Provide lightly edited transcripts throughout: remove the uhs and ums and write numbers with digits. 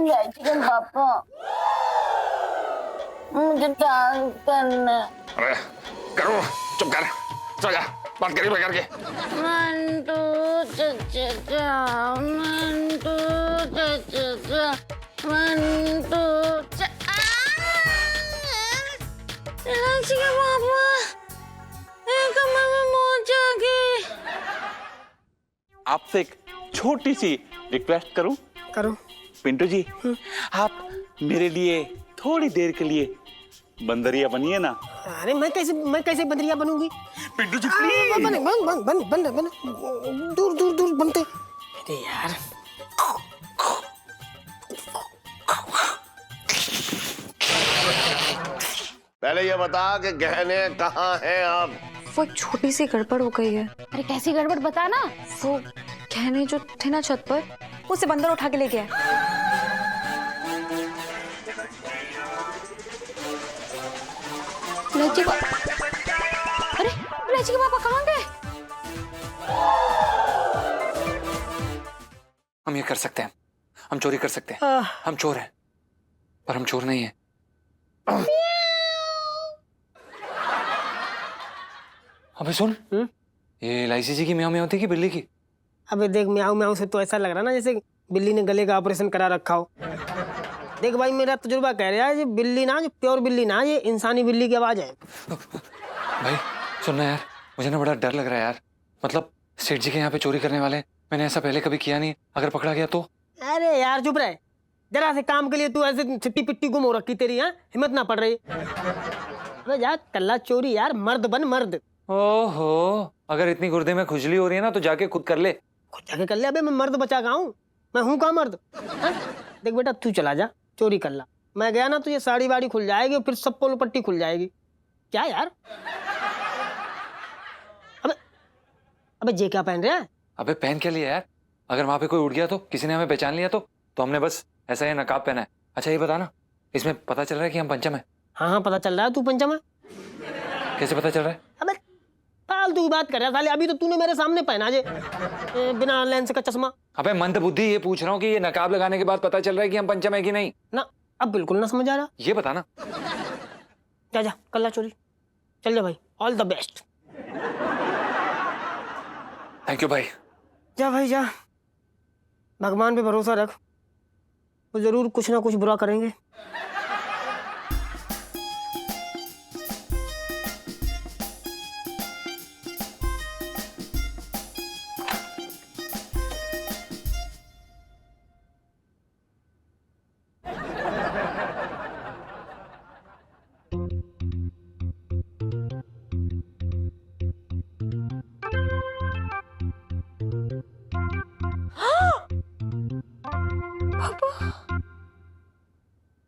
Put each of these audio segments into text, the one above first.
जायची का बापा? मुझे डांस करना। अरे करो, चुप कर, चल जा, बात करिए करके। मंटू चचा, मंटू चचा, मंटू चचा। इलायची का बापा, कमर में मोच आ गई। आपसे एक छोटी सी रिक्वेस्ट करूं? करो। पिंटू जी, आप मेरे लिए थोड़ी देर के लिए बंदरिया बनिए ना। अरे मैं कैसे बंदरिया बनूंगी? पिंटू जी प्लीज। बन दूर दूर दूर बनते। अरे यार पहले ये बता कि गहने कहाँ हैं अब? वो एक छोटी सी गड़बड़ हो गई है। अरे कैसी गड़बड़ बता ना। वो गहने जो थे ना छत पर, उसे बंदर उठा के ले गया। इलायची का, अरे इलायची के पापा कहाँ गए? हम ये कर सकते हैं, हम चोरी कर सकते हैं। हम चोर हैं, पर हम चोर नहीं हैं। अबे सुन, ये इलायची जी की म्याऊं म्याऊं थी कि बिल्ली की? अबे देख, म्याऊं म्याऊं से तो ऐसा लग रहा ना जैसे बिल्ली ने गले का ऑपरेशन करा रखा हो। देख भाई, मेरा तजुर्बा कह रहा है ये बिल्ली ना, जो प्योर बिल्ली ना, ये इंसानी बिल्ली की आवाज है। भाई सुनना यार, मुझे ना बड़ा डर लग रहा है यार। मतलब सेठ जी के यहाँ पे चोरी करने वाले, मैंने ऐसा पहले कभी किया नहीं, अगर पकड़ा गया तो? अरे यार चुप रहे, जरा से काम के लिए तू ऐसे छिट्टी पिट्टी गुम हो रखी तेरी, हाँ हिम्मत ना पड़ रही। अबे जा कल्ला चोरी यार, मर्द बन मर्द। ओहो, अगर इतनी गुर्दे में खुजली हो रही है ना तो जाके खुद कर ले। खुद जाके कर ले। अबे मैं मर्द बचा कहाँ हूँ? मैं हूँ कहाँ मर्द? देख बेटा, तू चला जा चोरी कर ला। मैं गया ना तो ये साड़ी वाड़ी खुल जाएगी, फिर सब पोलो पट्टी खुल जाएगी। क्या यार? अबे जे क्या पहन रहा है? अबे पहन क्या लिया यार? अगर वहां पे कोई उड़ गया तो, किसी ने हमें पहचान लिया तो हमने बस ऐसा ही नकाब पहना है। अच्छा ये बता ना, इसमें पता चल रहा है कि हम पंचम है? हाँ पता चल रहा है तू पंचम है। कैसे पता चल रहा है? अबे फालतू की बात कर रहा है साले, अभी तो तूने मेरे सामने पहना जे बिना लेंस का चश्मा। अबे मंद बुद्धि, ये पूछ रहा हूँ कि ये नकाब लगाने के बाद पता चल रहा है कि हम पंचम है कि नहीं? ना, अब बिल्कुल ना समझ आ रहा। ये बता ना। जा जा कर ला चोरी, चल जा भाई, all the best. Thank you भाई। जा भाई जा, भगवान पे भरोसा रख, वो जरूर कुछ ना कुछ बुरा करेंगे।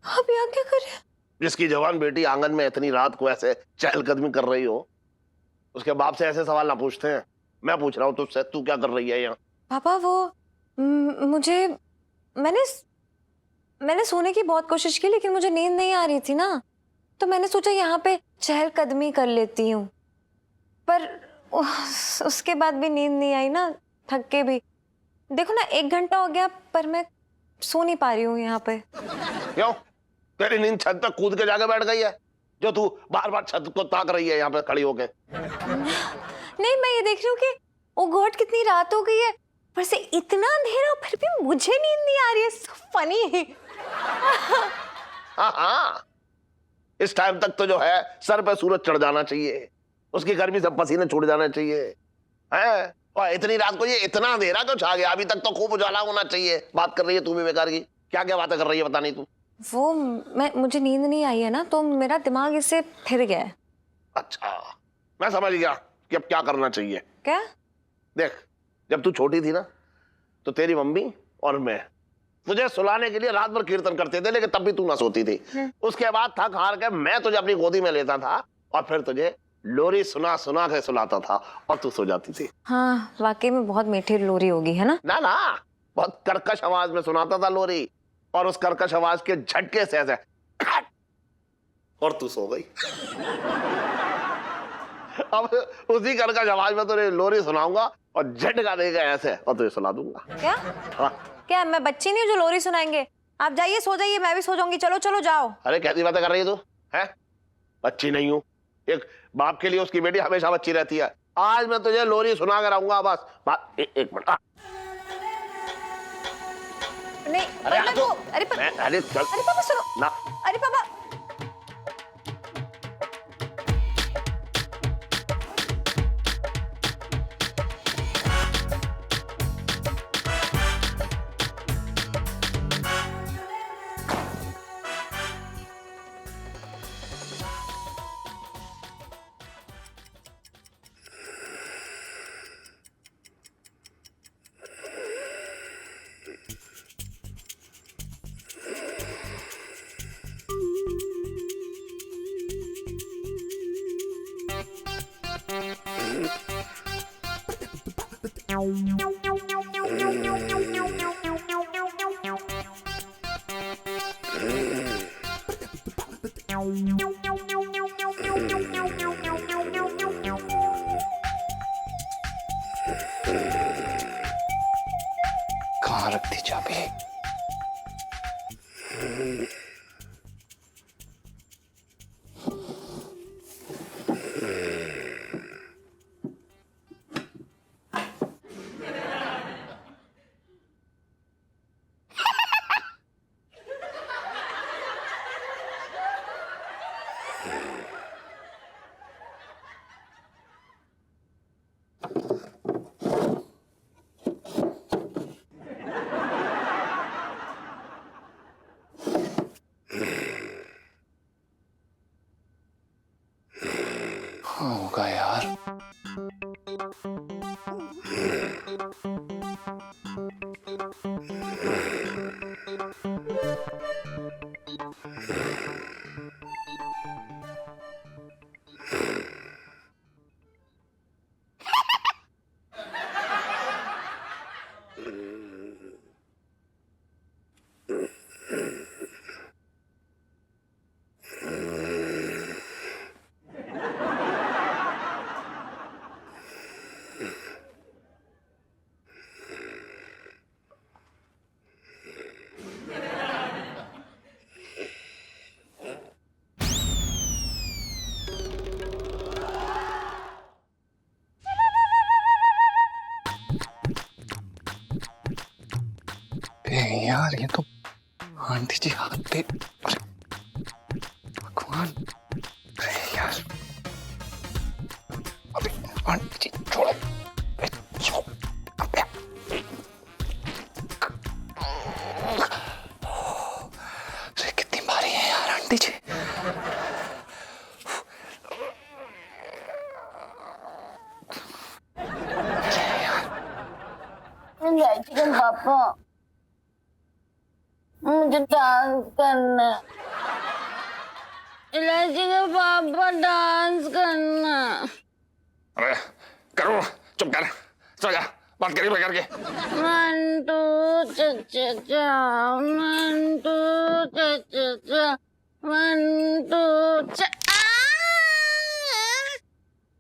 आप यहाँ क्या कर रहे हैं? जिसकी जवान बेटी आंगन में इतनी रात को ऐसे चहलकदमी कर रही हो, उसके बाप से ऐसे सवाल ना पूछते हैं। मैं पूछ रहा हूँ तुझसे, तू क्या कर रही है यहाँ? पापा वो मुझे मैंने सोने की बहुत कोशिश की, लेकिन मुझे नींद नहीं आ रही थी ना, तो मैंने सोचा यहाँ पे चहलकदमी कर लेती हूँ, पर उसके बाद भी नींद नहीं आई ना, थक के भी। देखो ना 1 घंटा हो गया, पर मैं सो नहीं पा रही हूँ यहाँ पे। क्यों? तेरी नींद छत पे कूद के जाके बैठ गई है, जो तू बार बार छत को ताक रही है यहाँ पे खड़ी होके? नहीं, मैं ये देख रही हूँ कि ओ गॉड कितनी रात हो गई है, पर से इतना अंधेरा, फिर भी मुझे नींद नहीं आ रही है। So funny. हाँ, इस टाइम तक तो जो है सर पे सूरज चढ़ जाना चाहिए, उसकी गर्मी से पसीने छूट जाना चाहिए, हैं? और इतनी रात को ये इतना अंधेरा क्यों छा गया? अभी तक तो खूब उजाला होना चाहिए। बात कर रही है तू भी बेकार की, क्या क्या बातें कर रही है पता नहीं तू। वो मुझे नींद नहीं आई है ना, तो मेरा दिमाग इससे फिर गया है। अच्छा, मैं समझ गया कि अब क्या करना चाहिए। क्या? देख, जब तू छोटी थी ना, तो तेरी मम्मी और मैं तुझे सुलाने के लिए रात भर कीर्तन करते थे, लेकिन तब भी तू ना सोती थी। उसके बाद थक हार के मैं तुझे अपनी गोदी में लेता था और फिर तुझे लोरी सुना सुना के सुलाता था और तू सो जाती थी। हाँ, वाकई में बहुत मीठी लोरी होगी, है ना? ना ना, बहुत कर्कश आवाज में सुनाता था लोरी, और उस कर्कश आवाज के झटके से ऐसे और तू सो गई। अब उसी कर्कश आवाज में तुझे लोरी सुनाऊंगा और झटका देगा ऐसे और तुझे सुला दूंगा। क्या? हाँ। क्या मैं बच्ची नहीं हूँ जो लोरी सुनाएंगे? आप जाइए, सो जाइए, मैं भी सो जाऊंगी। चलो चलो जाओ। अरे कैसी बातें कर रही है तू? है बच्ची नहीं हूं। एक बाप के लिए उसकी बेटी हमेशा बच्ची रहती है। आज मैं तुझे लोरी सुना कर आऊंगा बस। एक मिनट। नहीं अरे पापा, तो अरे पापा, अरे चल अरे पापा सुनो ना। अरे पापा। कहाँ रख दी चाबी? होगा यार। यार ये तो आंटी जी हाथ पे। भगवान, अरे यार अबे आंटी जी छोड़ो। अरे कितनी भारी है यार आंटी जी। पापा मुझे डांस करना। इलायची का पापा डांस करना। अरे करो, चुप कर, सो जा, बात करिए करके। मंटू चा मंटू चा मंटू चा।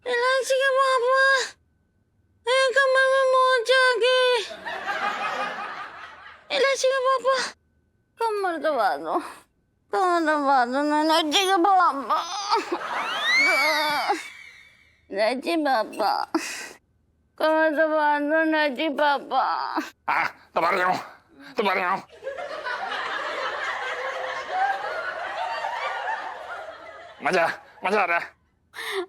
इलायची का पापा कमर में मोच आ गई। इलायची का पापा कमर दबा दो, कमर दबा दो ना। इलायची का पापा, इलायची पापा कमर दबा दो। इलायची पापा तुम्हारे जाओ, तुम्हारे जाओ। मजा मजा आ रहा है।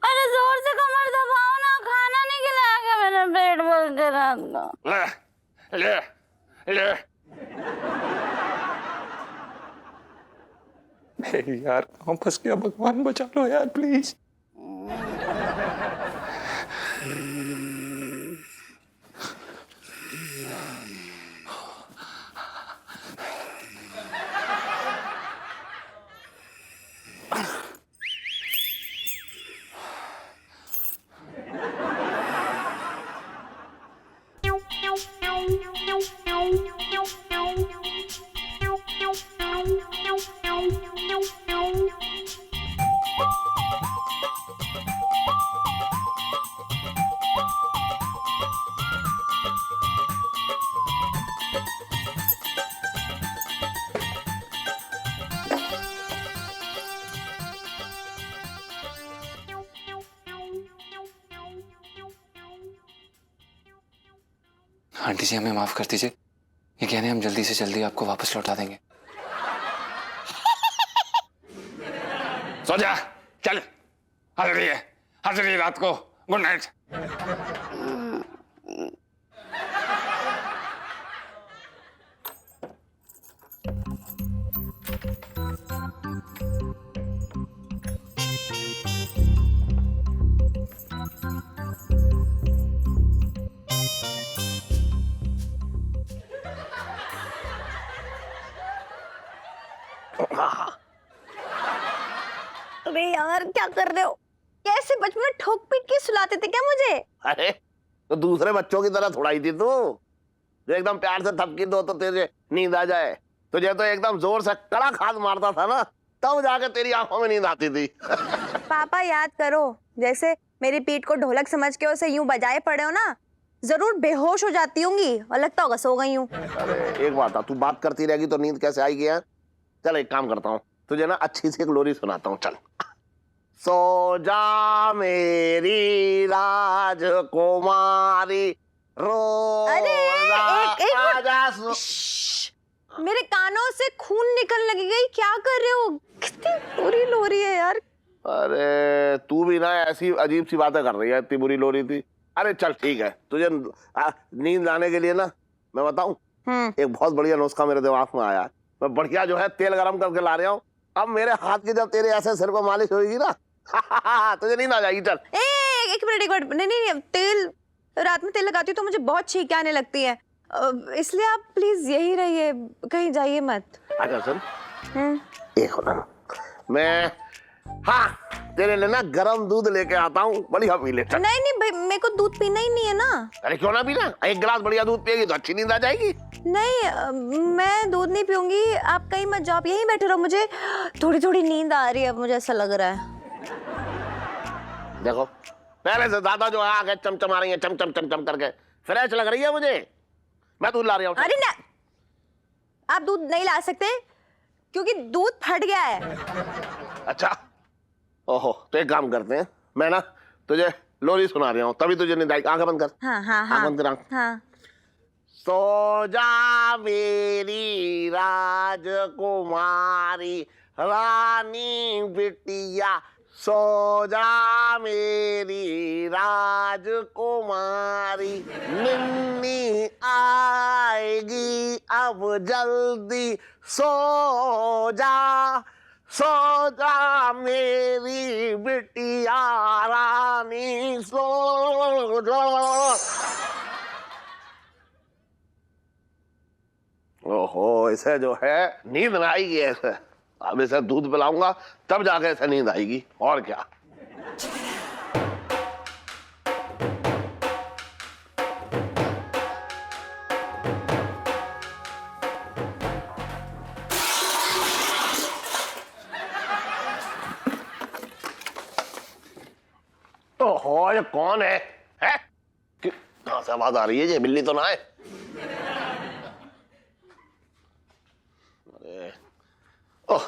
अरे जोर से कमर दबाओ ना, खाना नहीं खिलाया क्या? मेरा पेट भर के रात को। ले ले ले। यार कहाँ फंस गया, भगवान बचा लो यार प्लीज। आंटी जी हमें माफ कर दीजिए, ये गहने हम जल्दी से जल्दी आपको वापस लौटा देंगे। सो जा, चल, हंस रही है रात को। Good night. अरे यार क्या कर रहे हो? कैसे बचपन में ठोक पीट के सुलाते थे क्या मुझे? अरे तो दूसरे बच्चों की तरह थोड़ा ही थी तू, जो एकदम प्यार से थपकी दो तो तेरे नींद आ जाए। तुझे तो एकदम जोर से कड़ा खाद मारता था ना, तब जाके तेरी आंखों में नींद आती थी। पापा याद करो, जैसे मेरी पीठ को ढोलक समझ के उसे यूं बजाए पड़े हो ना, जरूर बेहोश हो जाती होंगी और लगता होगा सो गई हूँ। अरे एक बात है, तू बात करती रहेगी तो नींद कैसे आएगी यार? चल एक काम करता हूँ, तुझे ना अच्छी सी एक लोरी सुनाता हूँ। चल। सो जा मेरी राजकुमारी, अरे एक आजा मेरे कानों से खून निकल लगी गई, क्या कर रहे हो? कितनी बुरी लोरी है यार। अरे तू भी ना ऐसी अजीब सी बातें कर रही है, इतनी बुरी लोरी थी। अरे चल ठीक है, तुझे नींद लाने के लिए ना मैं बताऊं, एक बहुत बढ़िया नुस्खा मेरे दिमाग में आया है। मैं बढ़िया जो है तेल गरम करके ला रहा हूँ, अब मेरे हाथ की जब तेरे ऐसे सिर को मालिश होगी ना तुझे नींद आ जाएगी। चल एक मिनट नहीं, तेल रात में तेल लगाती हूँ तो मुझे बहुत छींक आने लगती है, इसलिए आप प्लीज यही रहिए, कहीं जाइए मत। अच्छा सुन, एक होना मैं तेरे लिए ना गरम दूध लेके आता हूँ, बढ़िया पी ले। चल। नहीं भाई, मेरे को दूध पीना ही नहीं है ना। अरे क्यों ना पीना, एक गिलास बढ़िया दूध पिएगी तो अच्छी नींद आ जाएगी। नहीं मैं दूध नहीं पीऊंगी, आप कहीं मत जाओ, यहीं बैठे रहो, मुझे थोड़ी थोड़ी नींद आ रही है, मुझे ऐसा लग रहा है। देखो पहले से ज्यादा जो है आगे चमचम आ रही है, चमचम चमचम करके फ्रेश लग रही है मुझे, मैं दूध ला रही हूँ। अरे ना, आप दूध नहीं ला सकते क्योंकि दूध फट गया है। अच्छा ओहो, तो एक काम करते हैं, मैं ना तुझे लोरी सुना रहा हूँ, तभी तुझे नींद आएगी। आंखें बंद कर। हाँ आंखें बंद कर। हाँ। सो जा मेरी राजकुमारी, रानी बिटिया, सो जा मेरी राजकुमारी, निन्नी आएगी अब जल्दी, सो जा मेरी बिटिया रानी, सो जा। ओहो, इसे जो है नींद ना आएगी ऐसे, अब इसे दूध पिलाऊंगा तब जाके इसे नींद आएगी, और क्या। ओहो, ये कौन है? कहां से आवाज आ रही है? ये बिल्ली तो ना है? अरे ओह,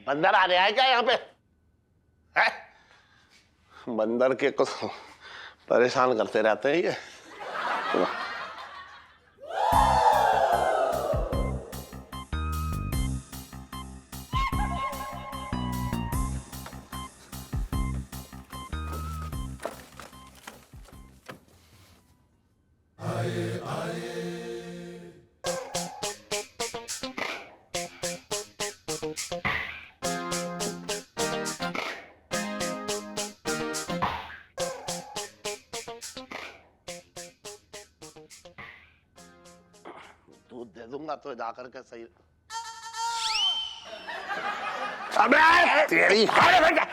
बंदर आ रहा है क्या यहाँ पे? है? बंदर के कुछ परेशान करते रहते हैं ये। दूध दे दूंगा तो जाकर के सही। अबे तेरी, अरे भैया,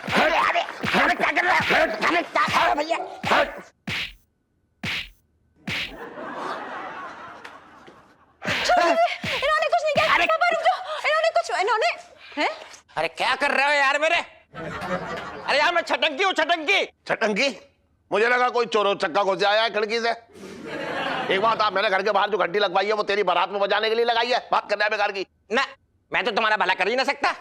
अरे क्या कर रहा है? अरे क्या कर रहा है भैया? इन्होंने कुछ नहीं किया। पापा रुक जाओ, इन्होंने हैं? अरे क्या कर रहे हो यार मेरे? अरे यार मैं छटंकी हूँ, छटंकी। छटंकी? मुझे लगा कोई चोरो चक्का घुस आया है खिड़की से। एक बात आप, मैंने घर के बाहर जो घंटी लगवाई है वो तेरी बारात में बजाने के लिए लगाई है? बात करना है बेकार की। ना, मैं तो तुम्हारा भला कर ही ना सकता।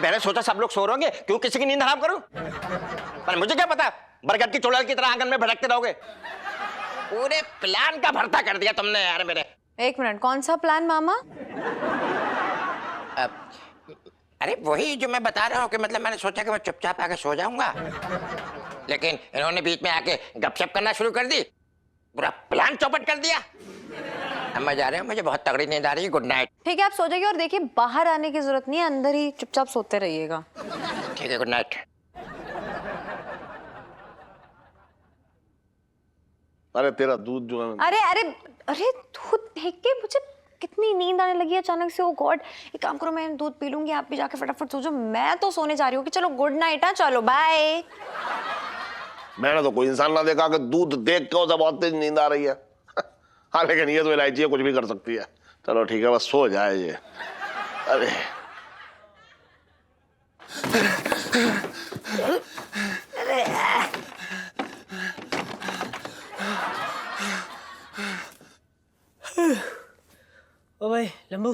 मैंने सोचा सब लोग सो रहे होंगे, क्यों किसी की नींद हराम करूं? पर मुझे क्या पता बरगद की चुड़ैल की तरह आंगन में भटकते रहोगे। पूरे प्लान का भरता कर दिया तुमने यार मेरे। एक मिनट, कौन सा प्लान मामा? अरे वही जो मैं बता रहा हूँ कि मतलब मैंने सोचा कि मैं चुपचाप आके सो जाऊंगा, लेकिन इन्होंने बीच में आके गपशप करना शुरू कर दी, पूरा प्लान चौपट कर दिया। अब मैं जा रहा हूँ, मुझे बहुत तगड़ी नींद आ रही है। Good night. ठीक है, आप सो जाइए और देखिए बाहर आने की जरूरत नहीं है, अंदर ही चुपचाप सोते रहिएगा। ठीक है, गुड नाइट। अरे तेरा दूध जो है। अरे अरे अरे, दूध देख के मुझे कितनी नींद आने लगी अचानक से। ओ गॉड, एक काम करो, मैं दूध पी लूंगी, आप भी जाके फटाफट सो जाओ। मैं तो सोने जा रही हूँ कि चलो गुड नाइट। हाँ चलो बाय। मैंने तो कोई इंसान ना देखा कि दूध देख के उसे बहुत तेज नींद आ रही है। हाँ लेकिन ये तो इलायची है, कुछ भी कर सकती है। चलो ठीक है, बस सो जाए ये। अरे ओ भाई लंबू,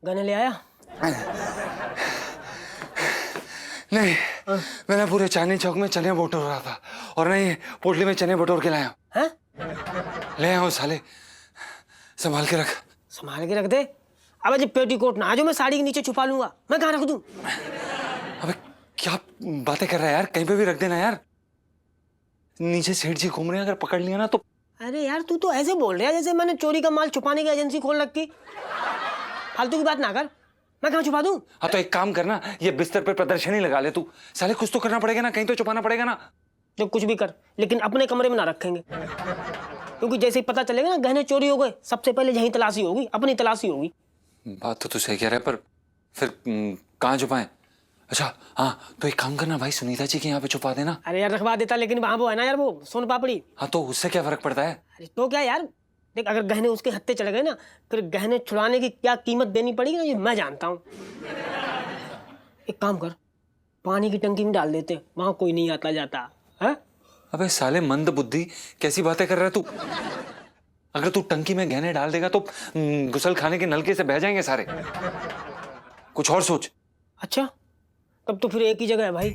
गाने ले आया? नहीं, मैंने पूरे चांदनी चौक में चने बटोर रहा था और नहीं पोटली में चने बटोर के लाया। हैं? ले आओ साले, संभाल के रख। संभाल के रख दे। अब जब पेटीकोट ना आ जो मैं साड़ी के नीचे छुपा लूंगा, मैं कहाँ रख दूं? अबे क्या बातें कर रहा है यार, कहीं पे भी रख देना यार। नीचे सेठ जी घूम रहे हैं, अगर पकड़ लिया ना तो। अरे यार तू तो ऐसे बोल रहा है जैसे मैंने चोरी का माल छुपाने की एजेंसी खोल रखी। फालतू की बात ना कर, मैं कहाँ छुपा दूं? हाँ तो एक काम करना, ये बिस्तर पे प्रदर्शनी लगा ले तू। साले कुछ तो करना पड़ेगा ना, कहीं तो छुपाना पड़ेगा ना। जो कुछ भी कर, लेकिन अपने कमरे में ना रखेंगे, क्योंकि जैसे ही पता चलेगा ना गहने चोरी हो गए, सबसे पहले यही तलाशी होगी, अपनी तलाशी होगी। बात तो तू सही कह रहा है, पर फिर कहाँ छुपाएं? अच्छा हाँ, तो एक काम करना भाई, सुनीता जी के यहाँ पे छुपा देना। अरे यार रखवा देता, लेकिन वहां वो है ना यार, वो सोन पापड़ी। हाँ तो उससे क्या फर्क पड़ता है? अरे तो क्या यार, देख अगर गहने उसके हत्थे चले गए ना, फिर गहने छुड़ाने की क्या कीमत देनी पड़ेगी ना, ये मैं जानता हूँ। एक काम कर, पानी की टंकी में डाल देते, वहां कोई नहीं आता जाता है। अबे साले मंद बुद्धि, कैसी बातें कर रहा है तू? अगर तू टंकी में गहने डाल देगा तो गुसल खाने के नलके से बह जाएंगे सारे। कुछ और सोच। अच्छा तब तो फिर एक ही जगह है भाई,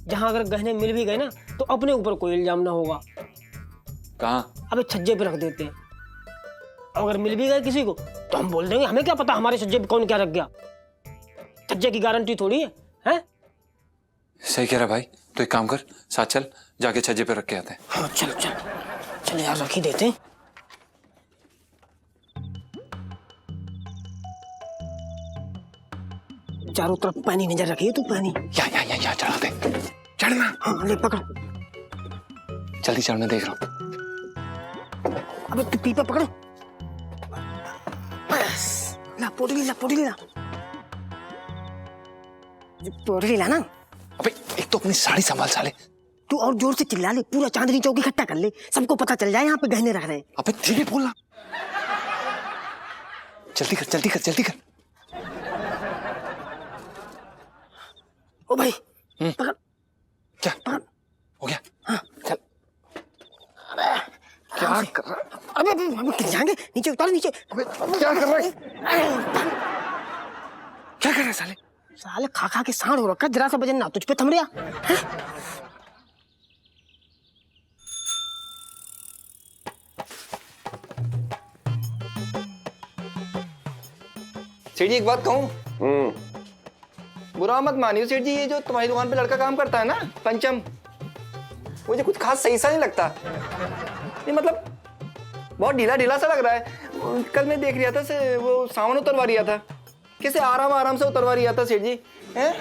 जहां अगर गहने मिल भी गए ना तो अपने ऊपर कोई इल्जाम ना होगा। कहाँ? अबे छज्जे पे रख देते हैं, अगर मिल भी गए किसी को तो हम बोल देंगे हमें क्या पता हमारे छज्जे पे कौन क्या रख गया। छज्जे की गारंटी थोड़ी है, हैं? सही कह रहा भाई, तो एक काम कर, साथ चल, जाके छज्जे पे रख के आते हैं। हाँ चल चल चल यार, रख ही देते हैं। चारों तरफ पानी नजर रखिए तू, पानी। या चढ़ा दे, चढ़ना। हाँ ले पकड़, जल्दी चढ़, मैं देख रहा हूँ। अबे तू पीपा पकड़, बस ला पोटली ला, पोटली ला, पोटली ला ना। अबे एक तो अपनी साड़ी संभाल साले। तू और जोर से चिल्ला ले, पूरा चांदनी चौक इकट्ठा कर ले, सबको पता चल जाए यहाँ पे गहने रह रहे हैं। अबे धीरे बोलना, जल्दी कर जल्दी कर जल्दी कर। ओ भाई पकड़। क्या पकड़, हो गया? हाँ चल। क्या कर रहा है? अबे गिर जाएंगे, नीचे उतार, नीचे। अबे क्या कर रहा है? क्या कर रहा है साले? साले खा खा के सांड हो रखा, जरा सा वजन ना तुझ पे थम रहा है। सेठ जी एक बात कहूँ, बुरा मत मानियो सेठ जी, ये जो तुम्हारी दुकान पे लड़का काम करता है ना पंचम, मुझे कुछ खास सही सा नहीं लगता। ये मतलब बहुत ढीला ढीला सा लग रहा है। कल मैं देख रहा था से वो सामान उतरवा रहा था, कैसे आराम आराम से उतरवा रहा था सेठ जी। हैं?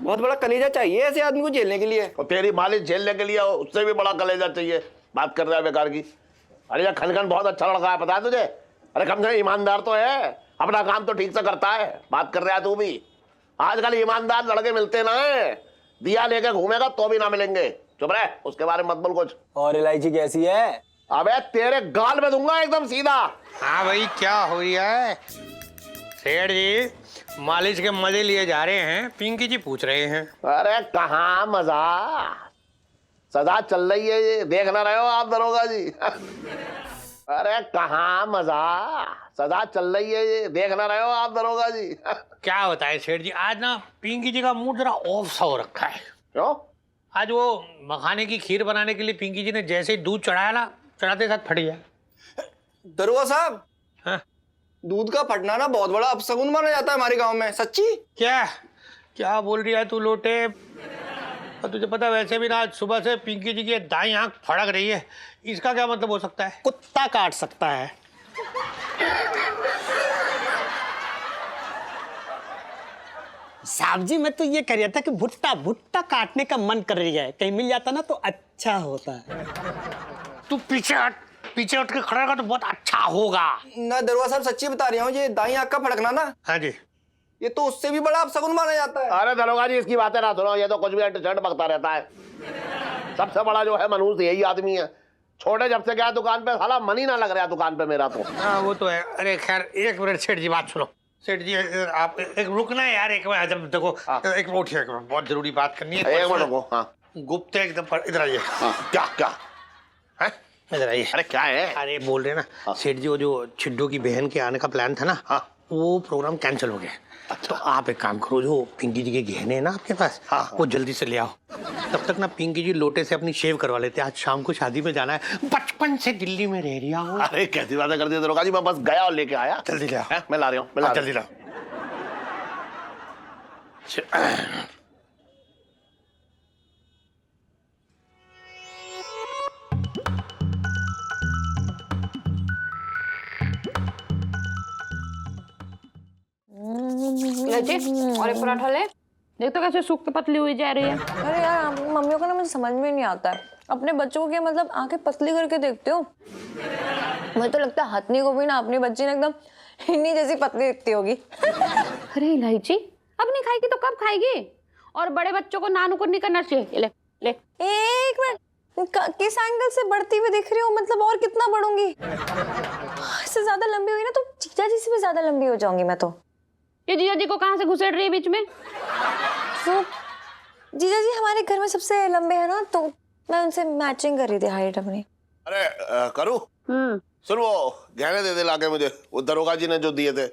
बहुत बड़ा कलेजा चाहिए ऐसे आदमी को झेलने के लिए। और तेरी मालिक झेलने के लिए उससे भी बड़ा कलेजा चाहिए। बात कर रहा है बेकार की। अरे यार खनखन बहुत अच्छा लड़का है, पता है तुझे? अरे कम से कम ईमानदार तो है, अपना काम तो ठीक से करता है। बात कर रहा है तू भी। आजकल ईमानदार लड़के मिलते ना है, दिया लेके घूमेगा तो भी ना मिलेंगे। चुप रहे, उसके बारे में मत बोल कुछ। और इलायची कैसी है? अबे तेरे गाल में दूंगा एकदम सीधा। हाँ भाई क्या हो रहा है? सेठ जी मालिश के मजे लिए जा रहे हैं, पिंकी जी पूछ रहे हैं। अरे कहाँ मजा, सजा चल रही है, ये देख ना रहे हो आप दरोगा जी? अरे कहाँ मजा, सजा चल रही है, ये देख ना रहे हो आप दरोगा जी? क्या बताए सेठ जी, आज ना पिंकी जी का मूड जरा ऑफ सा हो रखा है। क्यों? आज वो मखाने की खीर बनाने के लिए पिंकी जी ने जैसे ही दूध चढ़ाया ना, चढ़ाते साथ फट गया। दरोगा साहब, हाँ? दूध का फटना ना बहुत बड़ा अपशगुन माना जाता है हमारे गांव में। सच्ची? क्या क्या बोल रही है तू लोटे? और तुझे पता वैसे भी ना आज सुबह से पिंकी जी की दाई आंख फड़क रही है, इसका क्या मतलब हो सकता है? कुत्ता काट सकता है। साहब जी, मैं तो ये कह रहा था कि भुट्टा भुट्टा काटने का मन कर रही है, कहीं मिल जाता ना तो अच्छा होता है। तू पीछे हट के खड़ा रहा तो बहुत अच्छा होगा। ना दरोगा साहब, सच्ची बता रही हूँ, ये दाई आंख का फड़कना ना, हाँ जी, ये तो उससे भी बड़ा अपशगुन माना जाता है। अरे दरोगा जी इसकी बातें ना सुनो, ये तो कुछ भी अंट बकता रहता है। सबसे बड़ा जो है मनुष्य यही आदमी है। छोटे जब से गया दुकान पे, साला मन ही ना लग रहा दुकान पे मेरा तो। हाँ वो तो है। अरे खैर एक मिनट सेठ जी, बात सुनो। सेठ जी आप एक रुकना है यार, एक मिनट। जब देखो एक मिनट उठिए, बहुत जरूरी बात करनी है। एक मिनट रुको। हाँ गुप्त है एकदम, इधर आइए। क्या क्या है? इधर आइए। अरे क्या है? अरे बोल रहे ना सेठ जी, वो जो छिड्डू की बहन के आने का प्लान था ना, वो प्रोग्राम कैंसिल हो गया। तो आप एक काम करो, जो पिंकी जी के गहने हैं ना आपके पास, वो जल्दी से ले आओ। तब तक ना पिंकी जी लोटे से अपनी शेव करवा लेते हैं। आज शाम को शादी में जाना है, बचपन से दिल्ली में रह रही हूँ। अरे कैसी बातें कर दी दरोगा जी, मैं बस गया और लेके आया। जल्दी ले आओ। मैं ला रही हूँ, जल्दी लाओ। और एक पराठा ले, देख तो कैसे सूख के पतली हुई जा रही है। अरे यार, आप मम्मियों को ना मुझे समझ में नहीं आता है, अपने बच्चों को क्या मतलब आंखें पतली करके देखते हो? मुझे तो लगता है हथनी को भी ना अपनी बच्ची ने एकदम हिन्नी जैसी पतली दिखती होगी। अरे इलायची अब नहीं खाएगी तो कब खाएगी? और बड़े बच्चों को नानुकुर नहीं करना चाहिए। ले ले। एक मिनट, किस एंगल से बढ़ती हुई दिख रही हूँ? मतलब और कितना बढ़ूंगी? इससे ज्यादा लंबी हुई ना तो जीजा जी से भी ज्यादा लंबी हो जाऊंगी मैं तो। ये जीजा जी को कहाँ से घुसेड़ रही है बीच में? तो जीजा जी हमारे घर में सबसे लंबे हैं ना, तो मैं उनसे मैचिंग कर रही थी हाइट अपनी। अरे करूँ? सुन, वो गहने दे दे लाके मुझे, वो दरोगा जी ने जो दिए थे।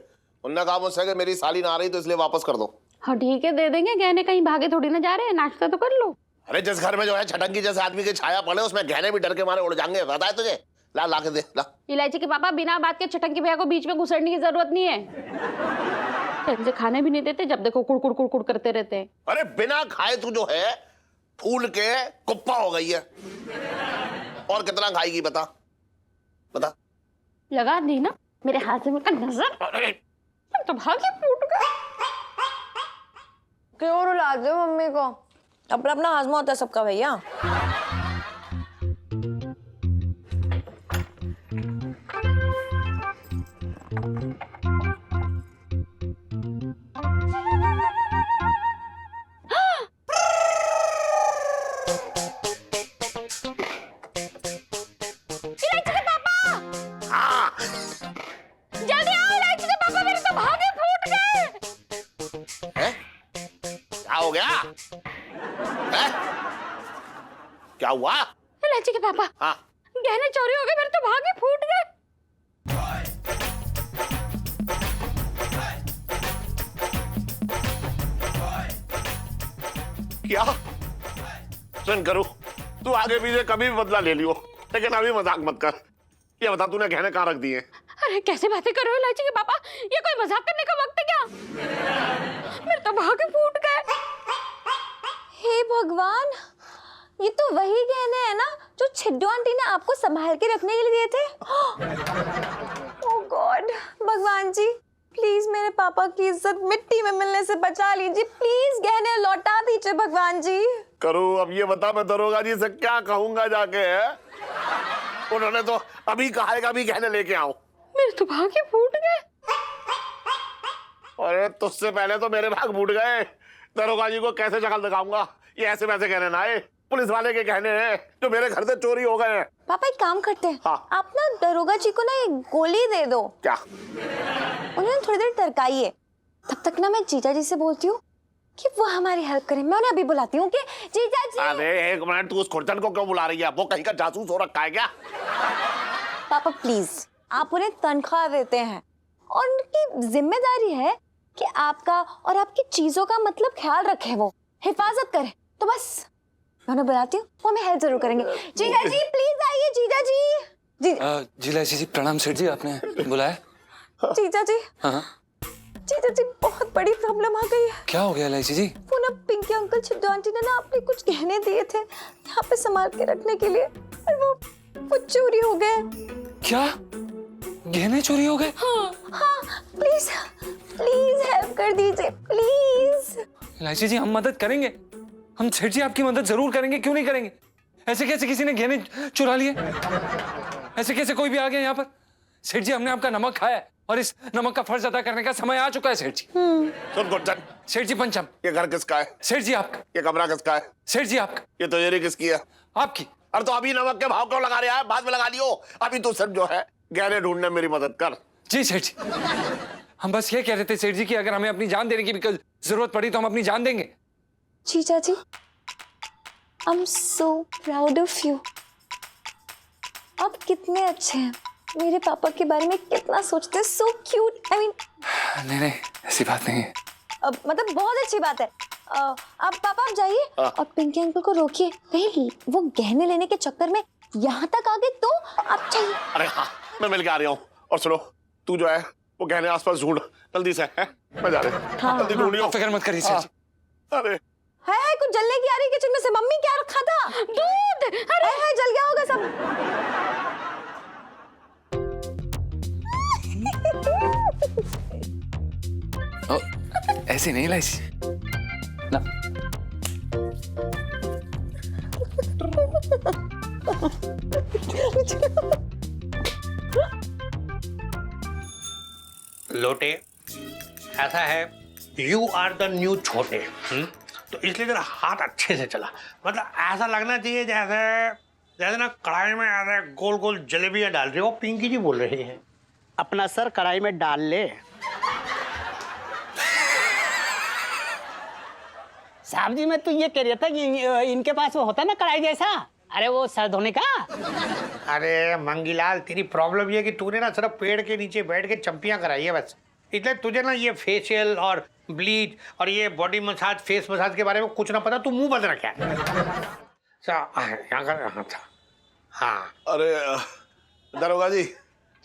उन्होंने कहा मुझसे कि मेरी साली ना आ रही तो इसलिए वापस कर दो। हाँ ठीक है, दे देंगे। गहने कहीं भागे थोड़ी ना जा रहे हैं, नाश्ता तो कर लो। अरे जिस घर में जो है छटंगी जैसे आदमी की छाया पड़े, उसमें गहने भी डर के मारे उड़ जाएंगे, पता है तुझे? ला ला के दे ला। इलायची के पापा, बिना बात के छटंकी भैया को बीच में घुसड़ने की जरूरत नहीं है। टाइम से खाने भी नहीं देते, जब देखो कुड़कुड़ कुड़कुड़ करते रहते हैं। अरे बिना खाए तू जो है फूल के कुप्पा हो गई है। और कितना खाएगी बता बता? लगा दी ना मेरे हाथ से मेरा नजर। अरे तो भागी फूट गया। क्यों रुलाते हो मम्मी को? अपना अपना हाजमा होता है सबका भैया। इलायची के पापा, जल्दी आओ। इलायची के पापा, मेरे तो भागे फूट गए। है? क्या हो गया? है? क्या हुआ? इलायची के पापा, हाँ गहने चोरी हो गए, मेरे तो भागे फूट गए। क्या? सुन करूँ, तू आगे पीछे कभी भी बदला ले लियो, लेकिन अभी मजाक मत कर। ये बता तूने गहने कहाँ रख दिए? अरे कैसे बातें कर रहे हो इलायची के पापा? ये कोई मजाक करने का वक्त है क्या? मेरे तो भागे फूट गए। हे भगवान, ये तो वही गहने हैं ना जो छिड्डू आंटी ने आपको संभाल के रखने के लिए दिए थे। ओह गॉड, भगवान जी प्लीज मेरे पापा की इज्जत मिट्टी में मिलने से बचा लीजिए। प्लीज गहने लौटा दीजिए भगवान जी। करूँ, अब ये बता मैं दरोगा जी से क्या कहूंगा जाके? है उन्होंने तो अभी कहा है कि अभी गहने लेके आओ। मेरे तो भागे फूट गए। अरे तुझसे पहले तो मेरे भाग फूट गए। दरोगा जी को कैसे शक्ल दिखाऊंगा? ये ऐसे वैसे कहने ना आए, पुलिस वाले के कहने हैं जो मेरे घर से चोरी हो गए हैं। पापा एक काम करते हैं, हाँ। आप ना दरोगा जी को ना एक गोली दे दो। क्या? उन्हें थोड़ी देर टरकाइए, तब तक ना मैं जीजा जी से बोलती हूँ कि वो हमारी हेल्प करें। मैं उन्हें अभी बुलाती हूँ कि जीजा जी। अरे एक मिनट, तू उस खुरचन को क्यों बुला रही है? वो कहीं का जासूस हो रखा है क्या? पापा प्लीज, आप उन्हें तनख्वाह देते हैं और उनकी जिम्मेदारी है कि आपका और आपकी चीजों का मतलब ख्याल रखे, वो हिफाजत करे। तो बस मैं उन्हें बुलाती हूँ, वो हमें हेल्प जरूर करेंगे। जीजा जी प्लीज आइए। जीजा जी जी लाइसी जी, प्रणाम सेठ जी, आपने बुलाया? जीजा जी, हाँ जीजा जी बहुत बड़ी प्रॉब्लम आ गई है। क्या हो गया लाइसी जी? वो ना पिंकी अंकल, छिद्दू आंटी ने ना आपने कुछ गहने दिए थे यहाँ पे संभाल के रखने के लिए, और वो चोरी हो गए। क्या गहने चोरी हो गए? हाँ प्लीज प्लीज हेल्प कर दीजिए प्लीज। लाइसी जी हम मदद करेंगे, हम सेठ जी आपकी मदद जरूर करेंगे, क्यों नहीं करेंगे? ऐसे कैसे किसी ने गहने चुरा लिए? ऐसे कैसे कोई भी आ गया यहाँ पर? सेठ जी हमने आपका नमक खाया है और इस नमक का फर्ज अदा करने का समय आ चुका है सेठ जी। सुन गुर्जन, सेठ जी पंचम। ये घर किसका है? सेठ जी आपका। ये कमरा किसका है? सेठ जी आपका। ये तिजोरी किसकी है? आपकी। अरे तो अभी नमक के भाव क्यों लगा रहा है? बाद में लगा लियो। अभी तू सिर्फ जो है गहने ढूंढने में मेरी मदद कर। जी सेठ जी, हम बस ये कह रहे थे सेठ जी कि अगर हमें अपनी जान देने की भी जरूरत पड़ी तो हम अपनी जान देंगे। जीजा जी, I am so proud of you. आप कितने अच्छे हैं, मेरे पापा के बारे में कितना सोचते हैं, सो क्यूट। आई मीन नहीं ऐसी बात नहीं है। मतलब बहुत अच्छी बात है। अब पापा आप जाइए और पिंकी अंकल को रोकिए, कहीं वो गहने लेने के चक्कर में यहाँ तक आ गए तो आप चाहिए। अरे हाँ, मैं मिल के आ रहा हूँ। और सुनो, तू जो है वो गहने आसपास ढूंढ जल्दी से, है? मैं जा रहा हूँ। जल्दी ढूंढियो। फिक्र मत करिए सेठ जी। अरे है कुछ जलने की आ रही किचन में से। मम्मी क्या रखा था? दूध। अरे है, जल गया होगा सब। ऐसे नहीं लाइसी ना। लोटे, ऐसा है, यू आर द न्यू छोटे। तो इसलिए तेरा हाथ अच्छे से चला। मतलब ऐसा लगना चाहिए जैसे जैसे ना कढ़ाई में ऐसे गोल गोल जलेबियां डाल रहे हो। पिंकी जी बोल रही हैं। अपना सर कढ़ाई में डाल ले। साहब जी, मैं तो ये कह रहा था कि इनके पास वो होता है ना कढ़ाई जैसा, अरे वो सर धोने का। अरे मंगीलाल, तेरी प्रॉब्लम ये है कि तूने ना सिर्फ पेड़ के नीचे बैठ के चंपियां कराई है बस। इसलिए तुझे ना ये फेशियल और ब्लीच और ये बॉडी मसाज, फेस मसाज के बारे में कुछ ना पता। तू मुंह बंद रखा है। यहाँ कर। हाँ अरे दरोगा जी,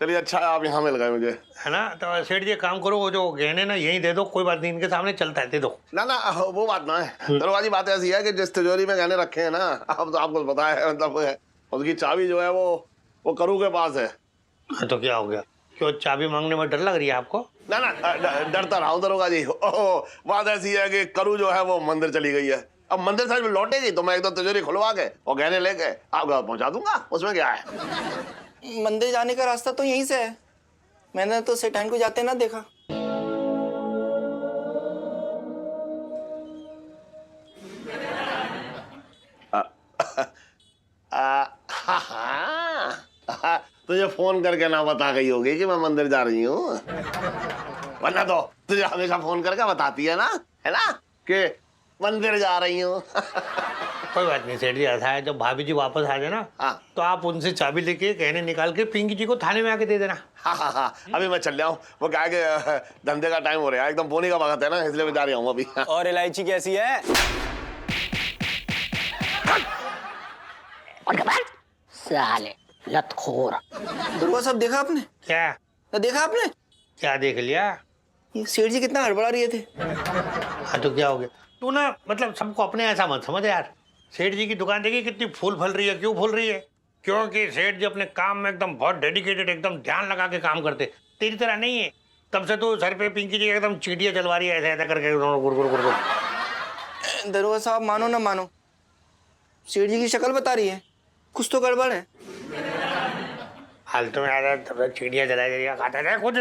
चलिए अच्छा आप यहाँ मिल गए मुझे, है ना। तो सेठ जी काम करो, वो जो गहने ना यहीं दे दो, कोई बात नहीं, इनके सामने चलता है, दे दो। ना ना वो बात ना है दरोगा जी। बात ऐसी है कि जिस तिजोरी में गहने रखे हैं ना, अब तो आपको पता है, मतलब उसकी चाबी जो है वो करू के पास है। हाँ, तो क्या हो गया? क्यों चाबी मांगने में डर लग रही है आपको? ना ना डरता रहा हूँ दरोगा जी। बात ऐसी है कि करू जो है वो मंदिर चली गई है। अब मंदिर से लौटेगी तो मैं एकदम तिजोरी खुलवा के और गहने लेके आपको पहुंचा दूंगा। उसमें क्या है? मंदिर जाने का रास्ता तो यहीं से है। मैंने तो सेठान को जाते ना देखा। तुझे फोन करके ना बता गई होगी कि मैं मंदिर जा रही हूँ, वरना तो तुझे हमेशा फोन करके बताती है ना कि मंदिर जा रही हूँ। कोई बात नहीं सेठ जी, ऐसा है जब भाभी जी वापस आ जाए ना, तो आप उनसे चाबी लेके गहने निकाल के पिंकी जी को थाने में आके दे देना। हाँ, अभी मैं चल रहा हूँ। वो क्या है कि धंधे का टाइम हो रहा है, एकदम बोने का वक्त है ना, इसलिए मैं जा रहा हूँ अभी। और इलायची कैसी है? साले लतखोर। दुर्गा साहब, देखा आपने? क्या? तो देखा आपने? क्या देख लिया? ये सेठ जी कितना हड़बड़ा रहे थे। हाँ तो क्या हो गया? तू ना मतलब सबको अपने ऐसा मत समझ यार। सेठ जी की दुकान देखिए कितनी फूल फल रही है। क्यों फूल रही है? क्योंकि सेठ जी अपने काम में एकदम बहुत डेडिकेटेड, एकदम ध्यान लगा के काम करते। तेरी तरह नहीं है। तब से तो सर पे पिंकी जी एकदम चींटियां चलवा रही है, ऐसा ऐसा करके गुर गुर गुर। दरोगा साहब, मानो ना मानो, सेठ जी की शक्ल बता रही है, कुछ तो गड़बड़ है। फालतू में आ रहा, चिड़िया जला दिया खाता है खुद।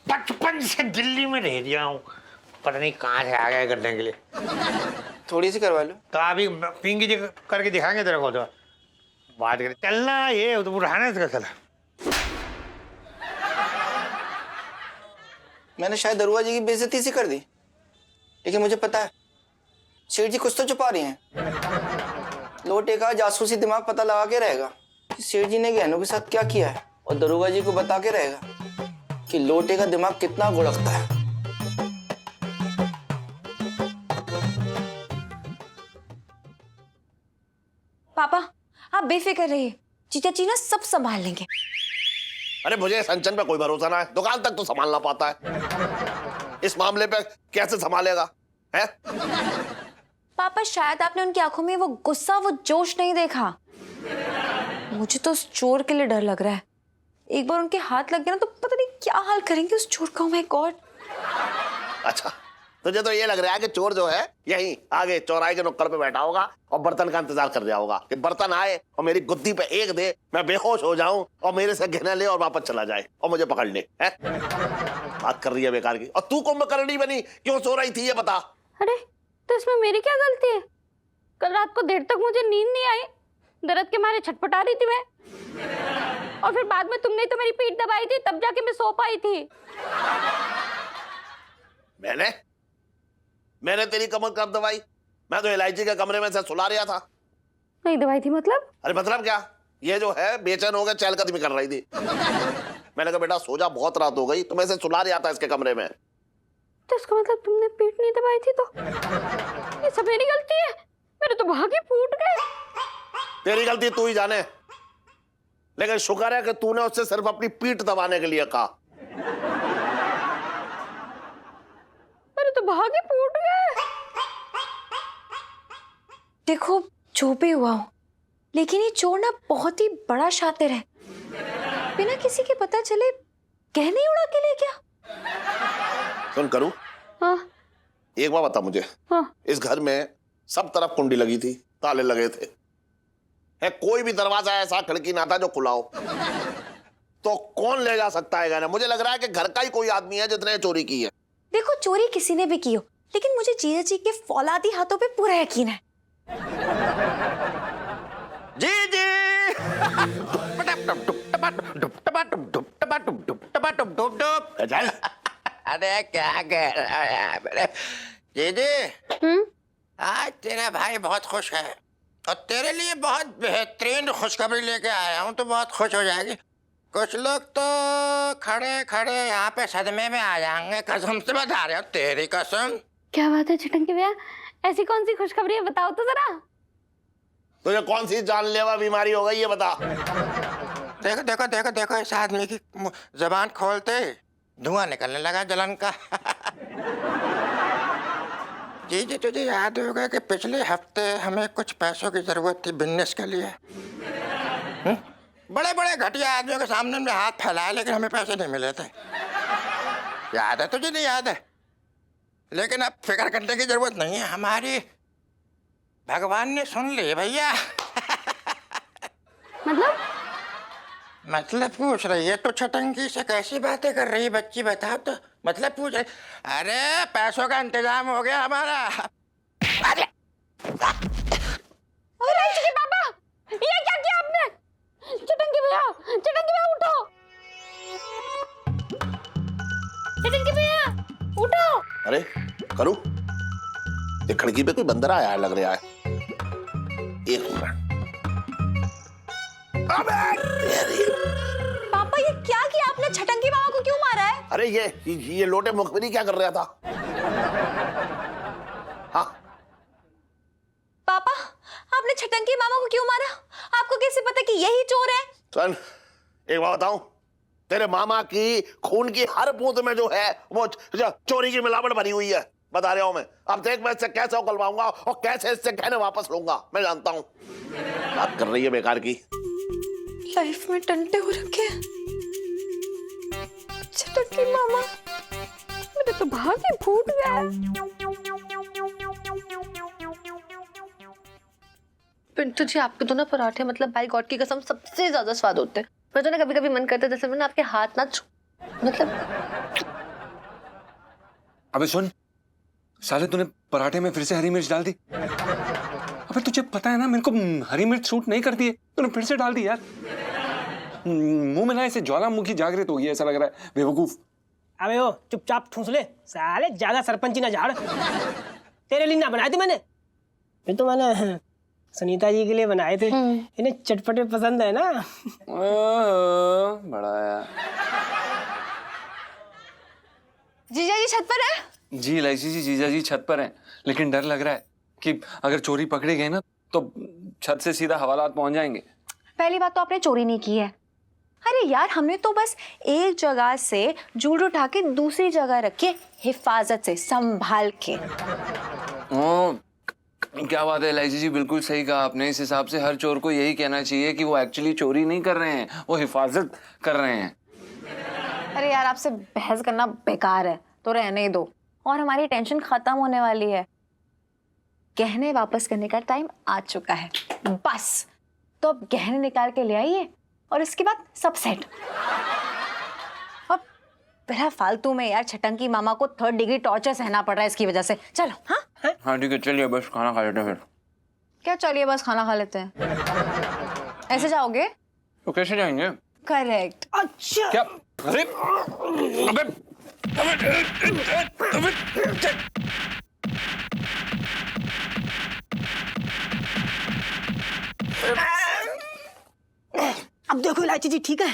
बचपन से दिल्ली में रह दिया हूँ, पता नहीं कहाँ से आ गया करने के लिए। थोड़ी सी करवा लो। तो अभी पिंकी जी करके दिखाएंगे तेरे को। तो बात करें, चलना ये तो उठाना इसका चला। मैंने शायद दरोगा जी की बेइज्जती सी कर दी। लेकिन मुझे पता है सेठ जी कुछ तो छुपा रही हैं। लोटे का जासूसी दिमाग पता लगा के रहेगा कि सेठ जी ने गहनों के साथ क्या किया है, और दरोगा जी को बता के रहेगा कि लोटे का दिमाग कितना गुड़कता है। पापा आप बेफिक्र रहिए, जीजा जी ना सब संभाल लेंगे। अरे मुझे संचन पे कोई भरोसा ना है, दुकान तक तो संभालना पाता है, इस मामले पे कैसे संभालेगा है? पापा शायद आपने उनकी आंखों में वो गुस्सा, वो जोश नहीं देखा। मुझे तो उस चोर के लिए डर लग रहा है। एक बार उनके हाथ लग गया ना तो पता नहीं क्या हाल करेंगे उस चोर का। Oh my God. अच्छा, तुझे तो ये लग रहा है कि चोर जो है यहीं आगे चौराहे के नुक्कड़ पे बैठा होगा और बर्तन का इंतजार कर रहा होगा कि बर्तन आए और मेरी गुद्दी पे एक दे, मैं बेहोश हो जाऊं और मेरे से गहना ले और वापस चला जाए और मुझे पकड़ ले। है बात कर रही है बेकार की। और तू कुंभकर्णी बनी, क्यों सो रही थी ये बता। अरे तो इसमें मेरी क्या गलती है? कल रात को देर तक मुझे नींद नहीं आई, दर्द के मारे छटपटा रही थी मैं, और फिर बाद में तुमने तो मेरी पीठ दबाई थी, तब जाके मैं सो पाई थी। मैंने तेरी कमर कब दबाई? मैं तो इलायची के कमरे में से सुला रहा था। नहीं दबाई थी मतलब? अरे मतलब क्या, ये जो है बेचैन हो गया, चहलकदमी कर रही थी। मैंने कहा बेटा सो जा, बहुत रात हो गई, तो मैं इसे सुला रहा था इसके कमरे में। तो इसका मतलब तुमने पीठ नहीं दबाई थी? तो ये सब मेरी गलती है, मेरे तो भागे फूट गए। तेरी गलती तू ही जाने, लेकिन शुक्र है कि तूने उससे सिर्फ अपनी पीठ दबाने के लिए कहा। मेरे तो भागे फूट गए। देखो जो भी हुआ हो, लेकिन ये चोर ना बहुत ही बड़ा शातिर है। बिना किसी के पता चले गहने ही उड़ा के ले गया। सुन करूं, हाँ एक बार बता मुझे, हाँ। इस घर में सब तरफ कुंडी लगी थी, ताले लगे थे, है कोई भी दरवाजा ऐसा खिड़की ना था जो खुला हो, तो कौन ले जा सकता है गहना? मुझे लग रहा है कि घर का ही कोई आदमी है जिसने चोरी की है। देखो चोरी किसी ने भी की हो, लेकिन मुझे जीजा जी के फौलादी हाथों पे पूरा यकीन है। जी जी चल। अरे क्या कह रहा है मेरे दीदी? आज तेरा भाई बहुत खुश है और तेरे लिए बहुत बेहतरीन खुशखबरी लेके आया हूँ, तो बहुत खुश हो जाएगी। कुछ लोग तो खड़े खड़े यहाँ पे सदमे में आ जाएंगे, कसम से बता रहे हो, तेरी कसम। क्या बात है चिटंकी भैया, ऐसी कौन सी खुशखबरी है, बताओ तो जरा। तुझे कौन सी जानलेवा बीमारी हो गई ये बता। देखो देखो देखो देखो, इस आदमी की जबान खोलते धुआं निकलने लगा जलन का। जी जी तुझे याद होगा कि पिछले हफ्ते हमें कुछ पैसों की जरूरत थी बिजनेस के लिए। बड़े बड़े घटिया आदमियों के सामने हमने हाथ फैलाया, लेकिन हमें पैसे नहीं मिले थे। याद है तुझे? नहीं याद है? लेकिन अब फिक्र करने की जरूरत नहीं है हमारी, भगवान ने सुन ली भैया। मतलब पूछ रही है तो छटंकी से कैसी बातें कर रही है बच्ची, बताओ तो। मतलब पूछ रही, अरे पैसों का इंतजाम हो गया हमारा। अरे पापा, ये क्या किया आपने? चिटंकी भैया उठो, चिटंकी भैया उठो। अरे करूं, ये खिड़की पे कोई बंदर आया है लग रहा है। एक मिनट। पापा ये क्या किया आपने? छटंकी मामा को क्यों मारा है? अरे ये लोटे मुखबिरी क्या कर रहा था? हाँ पापा आपने छटंकी मामा को क्यों मारा? आपको कैसे पता कि यही चोर है? सुन, एक बात बताऊं, तेरे मामा की खून की हर बूंद में जो है वो चोरी की मिलावट भरी हुई है, बता रहा हूं मैं। अब देख मैं इससे कैसे उकलवाऊंगा और कैसे इससे गहने वापस लूंगा, मैं जानता हूं। बात कर रही है बेकार की। लाइफ में टंटे हो रखे हैं। छटंकी मामा, मेरे तो भागे फूट गए। पिंटू जी आपके तो ना पराठे मतलब बाय गॉड की कसम सबसे ज्यादा स्वाद होते हैं। मैं तो ना कभी कभी मन करता है जैसे मैं ना आपके हाथ ना मतलब। अबे सुन साले, तूने पराठे में फिर से हरी मिर्च डाल दी। अबे तुझे पता है ना मेरे को हरी मिर्च सूट नहीं करती है, तूने फिर से डाल दी यार। मुंह में ना ऐसे ज्वालामुखी जागृत हो गई, ऐसा लग रहा है बेवकूफ। अबे ओ चुपचाप ठूस ले साले, ज्यादा सरपंची ना झाड़। तेरे लिए ना बनाए थे मैंने, फिर तो मैंने सुनीता जी के लिए बनाए थे। इन्हें चटपटे पसंद है ना। बड़ा यार। जीजा जी छत पर है? जी इलायची जी, जीजा जी छत पर हैं, लेकिन डर लग रहा है कि अगर चोरी पकड़े गए ना तो छत से सीधा हवालात पहुंच जाएंगे। पहली बात तो आपने चोरी नहीं की है। अरे यार, हमने तो बस एक जगह से जूड़ उठा के दूसरी जगह रखी है, हिफाजत से संभाल के। क्या बात है इलायची जी, बिल्कुल सही कहा आपने। इस हिसाब से हर चोर को यही कहना चाहिए कि वो एक्चुअली चोरी नहीं कर रहे हैं, वो हिफाजत कर रहे हैं। अरे यार, आपसे बहस करना बेकार है, तो रहने ही दो। और हमारी टेंशन खत्म होने वाली है। गहने वापस करने का टाइम आ चुका है बस। तो अब गहने निकाल के ले आइए और इसके बाद सब सेट। अब बिना फालतू में यार छटंकी मामा को 3rd डिग्री टॉर्चर सहना पड़ रहा है इसकी वजह से। चलो। हाँ हाँ ठीक है, चलिए बस खाना खा लेते हैं फिर। क्या चलिए बस खाना खा लेते हैं? ऐसे जाओगे? तो कैसे जाएंगे? करेक्ट। अच्छा क्या? अरे अबे अब देखो इलायची जी ठीक है।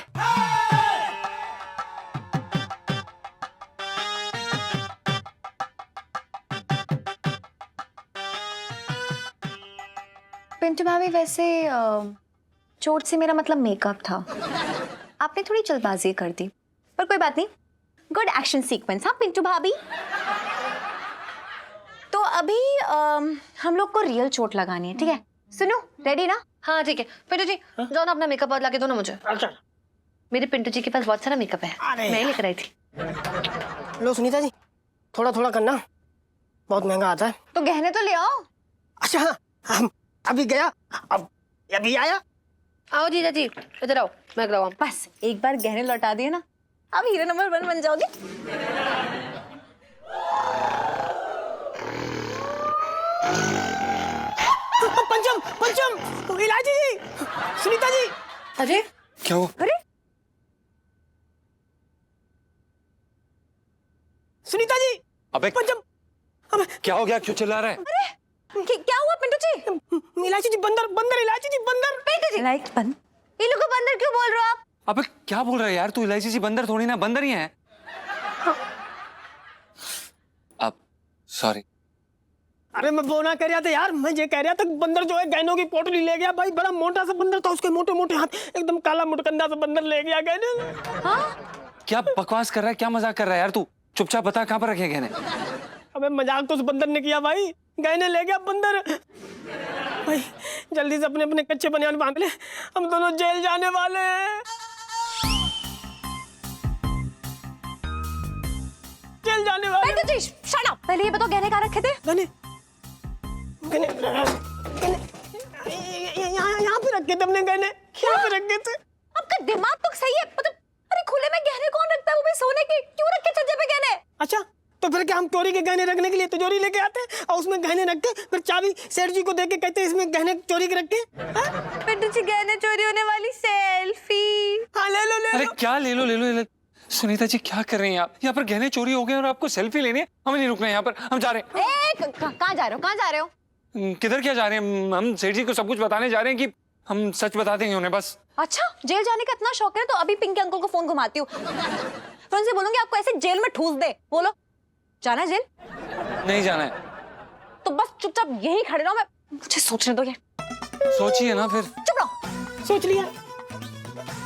पिंटू भाभी, वैसे चोट से मेरा मतलब मेकअप था। आपने थोड़ी जल्दबाजी कर दी, पर कोई बात नहीं। Good action sequence. हाँ पिंटू भाभी, तो अभी हम लोग को रियल चोट लगानी है, ठीक है? सुनो, रेडी ना? हाँ ठीक है। पिंटू जी जाओ ना, अपना मेकअप और लाके दो ना मुझे। अच्छा मेरे पिंटू जी के पास बहुत सारा मेकअप है, अरे मैं ही लेकर आई थी। लो सुनीता जी, थोड़ा थोड़ा करना, बहुत महंगा आता है। तो गहने तो ले आओ। अच्छा हाँ, हम अभी गया, अब अभी आया। आओ जीजा जी, इधर आओ, मैं कराऊँ। बस एक बार गहने लौटा दिए ना, अब हीरो नंबर 1 बन जाओगे। पंचम पंचम, इलायची जी, सुनीता जी। अरे क्या हुआ? अरे सुनीता जी, अबे पंचम। अबे क्या हो गया, क्यों चिल्ला रहा है? क्या हुआ पिंटू जी? इलायची जी, बंदर बंदर, इलायची जी बंदर। पिंटू जी लाइट बंद। ये लोग को बंदर क्यों बोल रहे हो आप? अबे क्या बोल रहा है यार तू? इलायची जी बंदर थोड़ी ना, बंदर ही है। अब सॉरी। अरे मैं वो ना कह रहा था यार, मैं ये कह रहा था बंदर जो है गहनों की पोटली ले गया भाई। बड़ा मोटा सा बंदर था, उसके मोटे मोटे हाथ, एकदम काला मुटकंदा सा बंदर ले गया गहने। हाँ? क्या बकवास कर रहा है, क्या मजाक कर रहा है यार तू? चुपचाप बता कहाँ पर रखे गहने? अबे मजाक तो उस बंदर ने किया भाई, गहने ले गया बंदर। भाई जल्दी से अपने अपने कच्चे बनियान बांध ले, हम दोनों जेल जाने वाले हैं। जेल जाने वाले। Pintu ji shut up. पहले ये बताओ गहने कहाँ रखे थे? गहने गहने यहाँ पे रखे थे हमने गहने, यहाँ पे रखे थे। आपका दिमाग तो सही है, मतलब अरे खुले में गहने कौन रखता है, वो भी सोने के? क्यों रखे छज्जे पे गहने? अच्छा तो फिर क्या हम चोरी के गहने रखने के लिए तिजोरी लेके आते हैं और उसमें गहने रख के फिर चाबी सेठ जी को दे के कहते हैं इसमें गहने चोरी के रख के? पिंटू जी गहने चोरी होने वाली सेल्फी। हाँ ले लो ले अरे लो। क्या ले लो ले लो ले लो। सुनीता जी क्या कर रहे हैं आप? यहाँ पर गहने चोरी हो गए और आपको सेल्फी लेनी है? हमें नहीं रुकना है यहाँ पर, हम जा रहे हैं। कहाँ जा रहे हो? कहाँ जा रहे हो? किधर क्या जा रहे हैं? हम सेठ जी को सब कुछ बताने जा रहे हैं कि हम सच बता देंगे उन्हें बस। अच्छा जेल जाने का इतना शौक है तो अभी पिंकी अंकल को फोन घुमाती हूँ, फिर उनसे बोलूंगी आपको ऐसे जेल में ठूस दे। बोलो जाना है जेल? नहीं जाना है। तो बस चुपचाप यहीं खड़े रहो, मैं मुझे सोचने दो। सोचिए ना फिर। चुप रहो। सोच लिया।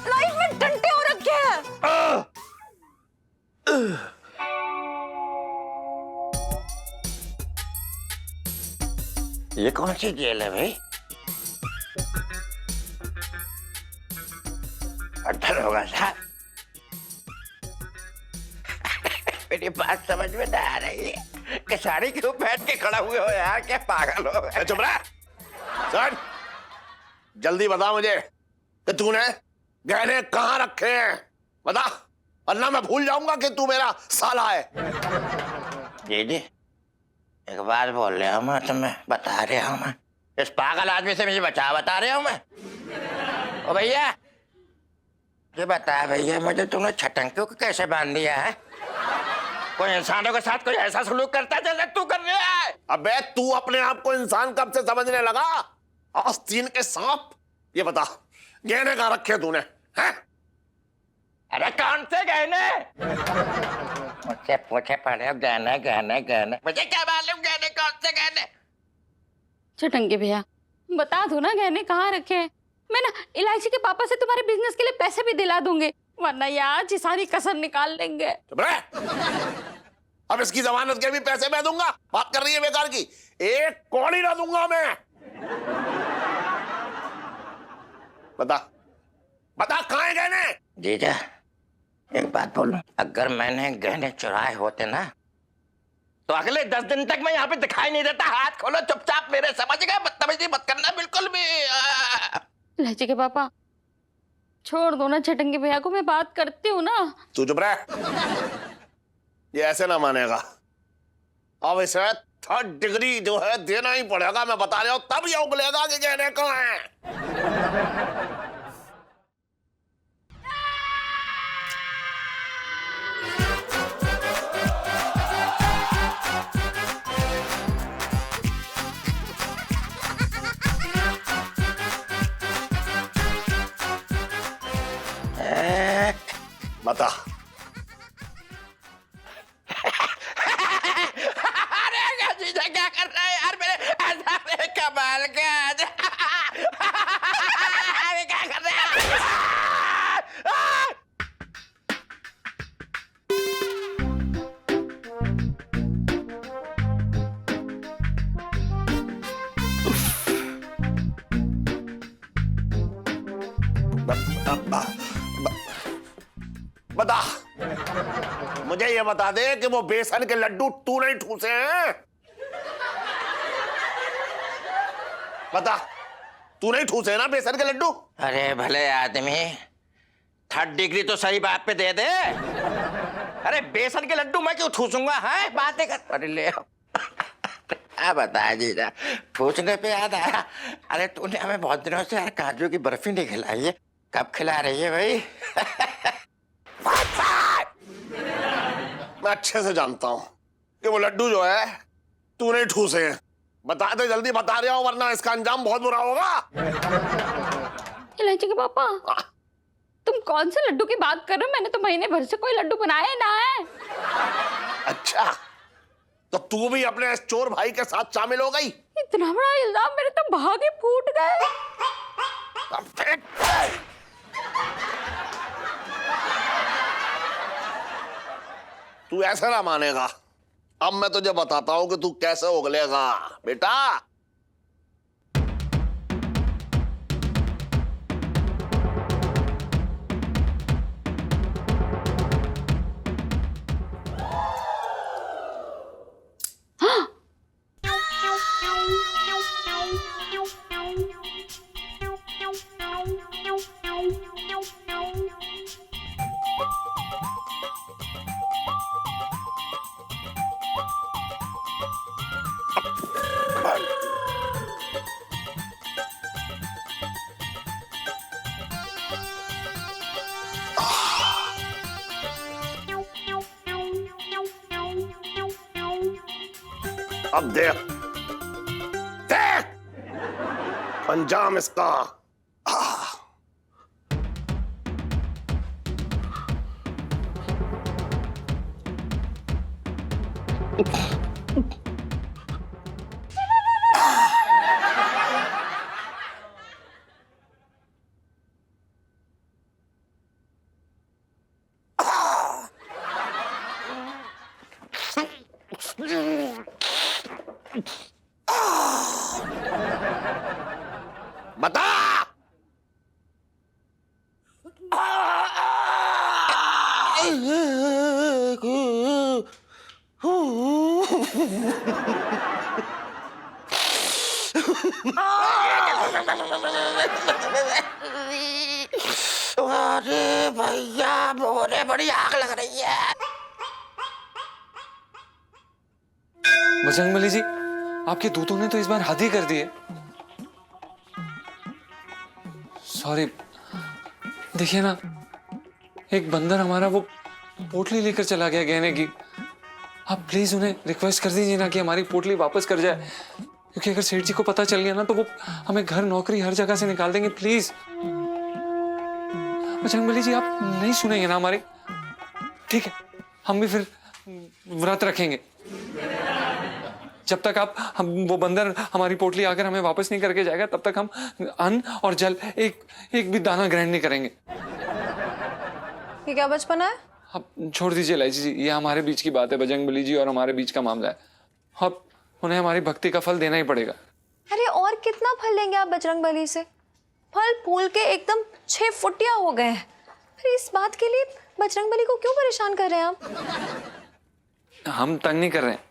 लाइफ में डंडे हो रखे हैं। ये कौन सी जेल है भाई? अड्डल होगा साहब। मेरी बात समझ में ना आ रही है कि साड़ी क्यों पहन के खड़ा हुए हो यार? क्या पागल हो गए? चुप रहा। सर जल्दी बता मुझे कि तूने गहने कहाँ रखे हैं, बता, वरना मैं भूल जाऊंगा कि तू मेरा साला है। जी एक बात बोल रहा हूँ मैं, तुम्हें बता रहा हूँ मैं, इस पागल आदमी से मुझे बता रहा हूँ मैं। ओ भैया ये बता भैया मुझे, तुमने छटंकियों को कैसे बांध दिया है? कोई इंसानों के साथ कोई ऐसा सलूक करता है जैसे तू कर रहा है। अबे तू अपने आप को इंसान कब से समझने लगा? आस्तीन के सांप। ये बता गहने कहाँ रखे तूने हैं? अरे कौन से गहने? मुझसे पूछे पड़े हो गहने गहने गहने, मुझे क्या मालूम गहने कौन से गहने। चटंगे भैया बता दो ना गहने कहाँ रखे हैं। मैं ना इलायची के पापा से तुम्हारे बिजनेस के लिए पैसे भी दिला दूंगी, वरना यार जी सारी कसर निकाल लेंगे। चुप रह। अब इसकी जमानत के भी पैसे मैं दूंगा? बात कर रही है बेकार की। एक कौड़ी ना दूंगा मैं। बता बता कहाँ है गहने? जीजा एक बात बोलूं, अगर मैंने गहने चुराए होते ना तो अगले 10 दिन तक मैं यहाँ पे दिखाई नहीं देता। हाथ खोलो चुपचाप मेरे, समझ गए? बदतमीजी मत करना बिल्कुल भी। इलायची के पापा छोड़ दो ना चटंगे भैया को, मैं बात करती हूँ ना। तू चुप रह। ये ऐसे ना मानेगा। अब इसे 3rd डिग्री जो है देना ही पड़ेगा, मैं बता रहा हूं, तब ये उगलेगा कि गहने कहाँ हैं। बता। अरे जीजा क्या कर रहा है यार मेरे, ऐसा मेरे कमाल का। अरे क्या कर रहा है? बता मुझे ये बता दे कि वो बेसन के लड्डू तू नहीं ठूसे हैं? बता तू नहीं ठूसे ना बेसन के लड्डू? अरे भले आदमी 3rd डिग्री तो सही बात पे दे दे। अरे बेसन के लड्डू मैं क्यों ठूसूंगा? है बातें कर। अरे ले क्या बता जीजा, ठूसने पे याद आया, अरे तूने हमें बहुत दिनों से यार काजू की बर्फी नहीं खिलाई है, कब खिला रही है भाई? मैं अच्छे से जानता हूं कि वो लड्डू जो है तू नहीं ठूसे हैं। बता दे जल्दी, बता रहा हूं वरना इसका अंजाम बहुत बुरा होगा। इलायची के पापा तुम कौन से लड्डू की बात कर रहे हो? मैंने तो महीने भर से कोई लड्डू बनाया ही ना है। अच्छा तो तू भी अपने इस चोर भाई के साथ शामिल हो गई? इतना बड़ा इल्जाम, मेरे तो भागे फूट गए। तू ऐसा ना मानेगा। अब मैं तुझे बताता हूं कि तू कैसे उगलेगा बेटा। अब देख देख अंजाम इसका। बता अरे भैया बोरे बड़ी आग लग रही है। बजरंगबली जी आपके दूतों ने तो इस बार हद ही कर दी है। सॉरी, देखिए ना एक बंदर हमारा वो पोटली लेकर चला गया गहने की, आप प्लीज उन्हें रिक्वेस्ट कर दीजिए ना कि हमारी पोटली वापस कर जाए, क्योंकि अगर सेठ जी को पता चल गया ना तो वो हमें घर, नौकरी हर जगह से निकाल देंगे। प्लीज बजरंगबली जी, आप नहीं सुनेंगे ना हमारी? ठीक है, हम भी फिर व्रत रखेंगे जब तक हम वो बंदर हमारी पोटली आकर हमें वापस नहीं करके जाएगा, तब तक हम अन्न और जल एक भी दाना ग्रहण नहीं करेंगे। ये क्या बचपना है? आप छोड़ दीजिए इलायची जी, ये हमारे बीच की बात है, बजरंगबली जी और हमारे बीच का मामला है। अब उन्हें हमारी भक्ति का फल देना ही पड़ेगा। अरे और कितना फल लेंगे आप बजरंगबली से? फल फूल के एकदम 6 फुटिया हो गए हैं। अरे इस बात के लिए बजरंगबली को क्यों परेशान कर रहे हैं आप? हम तंग नहीं कर रहे हैं,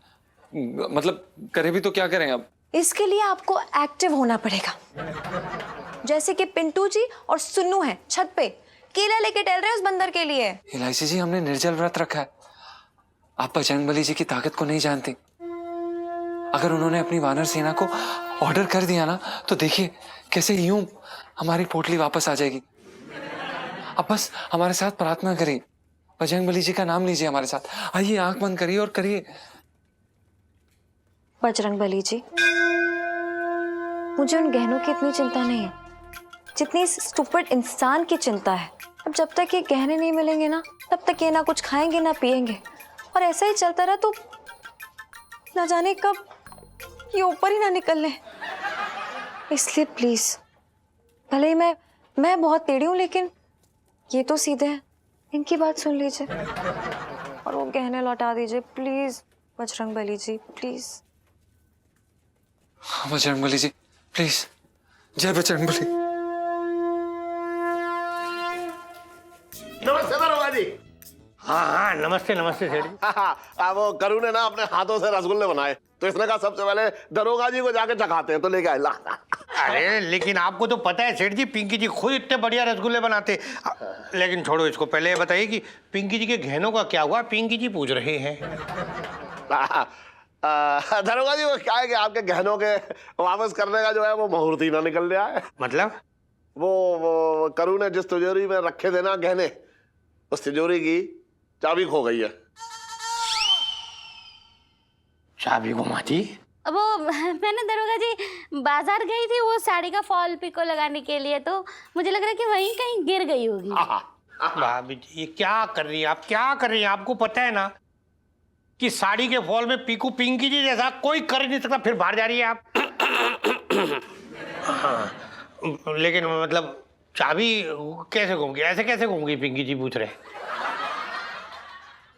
मतलब करे भी तो क्या करें अब? इसके लिए आपको एक्टिव होना पड़ेगा। जैसे कि पिंटू जी और सुन्नू हैं छत पे केला लेके टहल रहे हैं उस बंदर के लिए। इलायची जी, हमने निर्जल व्रत रखा है। आप बजरंगबली जी की ताकत को नहीं जानती। अगर उन्होंने अपनी वानर सेना को ऑर्डर कर दिया ना तो देखिए कैसे यूं हमारी पोटली वापस आ जाएगी। अब बस हमारे साथ प्रार्थना करिए, बजरंगबली जी का नाम लीजिए हमारे साथ। आइए, आंख बंद करिए और करिए। बजरंगबली जी, मुझे उन गहनों की इतनी चिंता नहीं है जितनी इस स्टूपिड इंसान की चिंता है। अब जब तक ये गहने नहीं मिलेंगे ना, तब तक ये ना कुछ खाएंगे ना पिएंगे, और ऐसा ही चलता रहा तो ना जाने कब ये ऊपर ही ना निकल ले। इसलिए प्लीज, भले ही मैं बहुत टेढ़ी हूँ, लेकिन ये तो सीधे हैं, इनकी बात सुन लीजिए और वो गहने लौटा दीजिए please. Bajrangbali ji please. Bajrangbali ji please, जय बजरंगबली। नमस्ते दरोगा जी। हाँ हाँ, नमस्ते नमस्ते सेठ जी। वो करू ने ना अपने हाथों से रसगुल्ले बनाए, तो इसने कहा सबसे पहले दरोगा जी को जाके चखाते हैं, तो लेके आए। ला। अरे लेकिन आपको तो पता है सेठ जी, पिंकी जी खुद इतने बढ़िया रसगुल्ले बनाते। लेकिन छोड़ो इसको, पहले ये बताइए कि पिंकी जी के गहनों का क्या हुआ? पिंकी जी पूछ रहे हैं। दरोगा जी, वो क्या है कि आपके गहनों के वापस करने का जो है वो मुहूर्त ही ना निकल रहा है। मतलब? वो करू ने जिस तिजोरी में रखे थे ना गहने, उस तिजोरी की चाबी खो गई है। चाबी घुमाती? वो मैंने दरोगा जी बाजार गई थी वो साड़ी का फॉल पिको लगाने के लिए, तो मुझे लग रहा है कि वहीं कहीं गिर गई होगी। भाभी जी, ये क्या कर रही है आप? क्या कर रही हैं? आपको पता है ना कि साड़ी के फॉल में पीकू पिंकी जी जैसा कोई कर ही नहीं सकता, फिर बाहर जा रही है आप। हाँ, लेकिन मतलब चाबी कैसे घूमगी? ऐसे कैसे घूमगी? पिंकी जी पूछ रहे।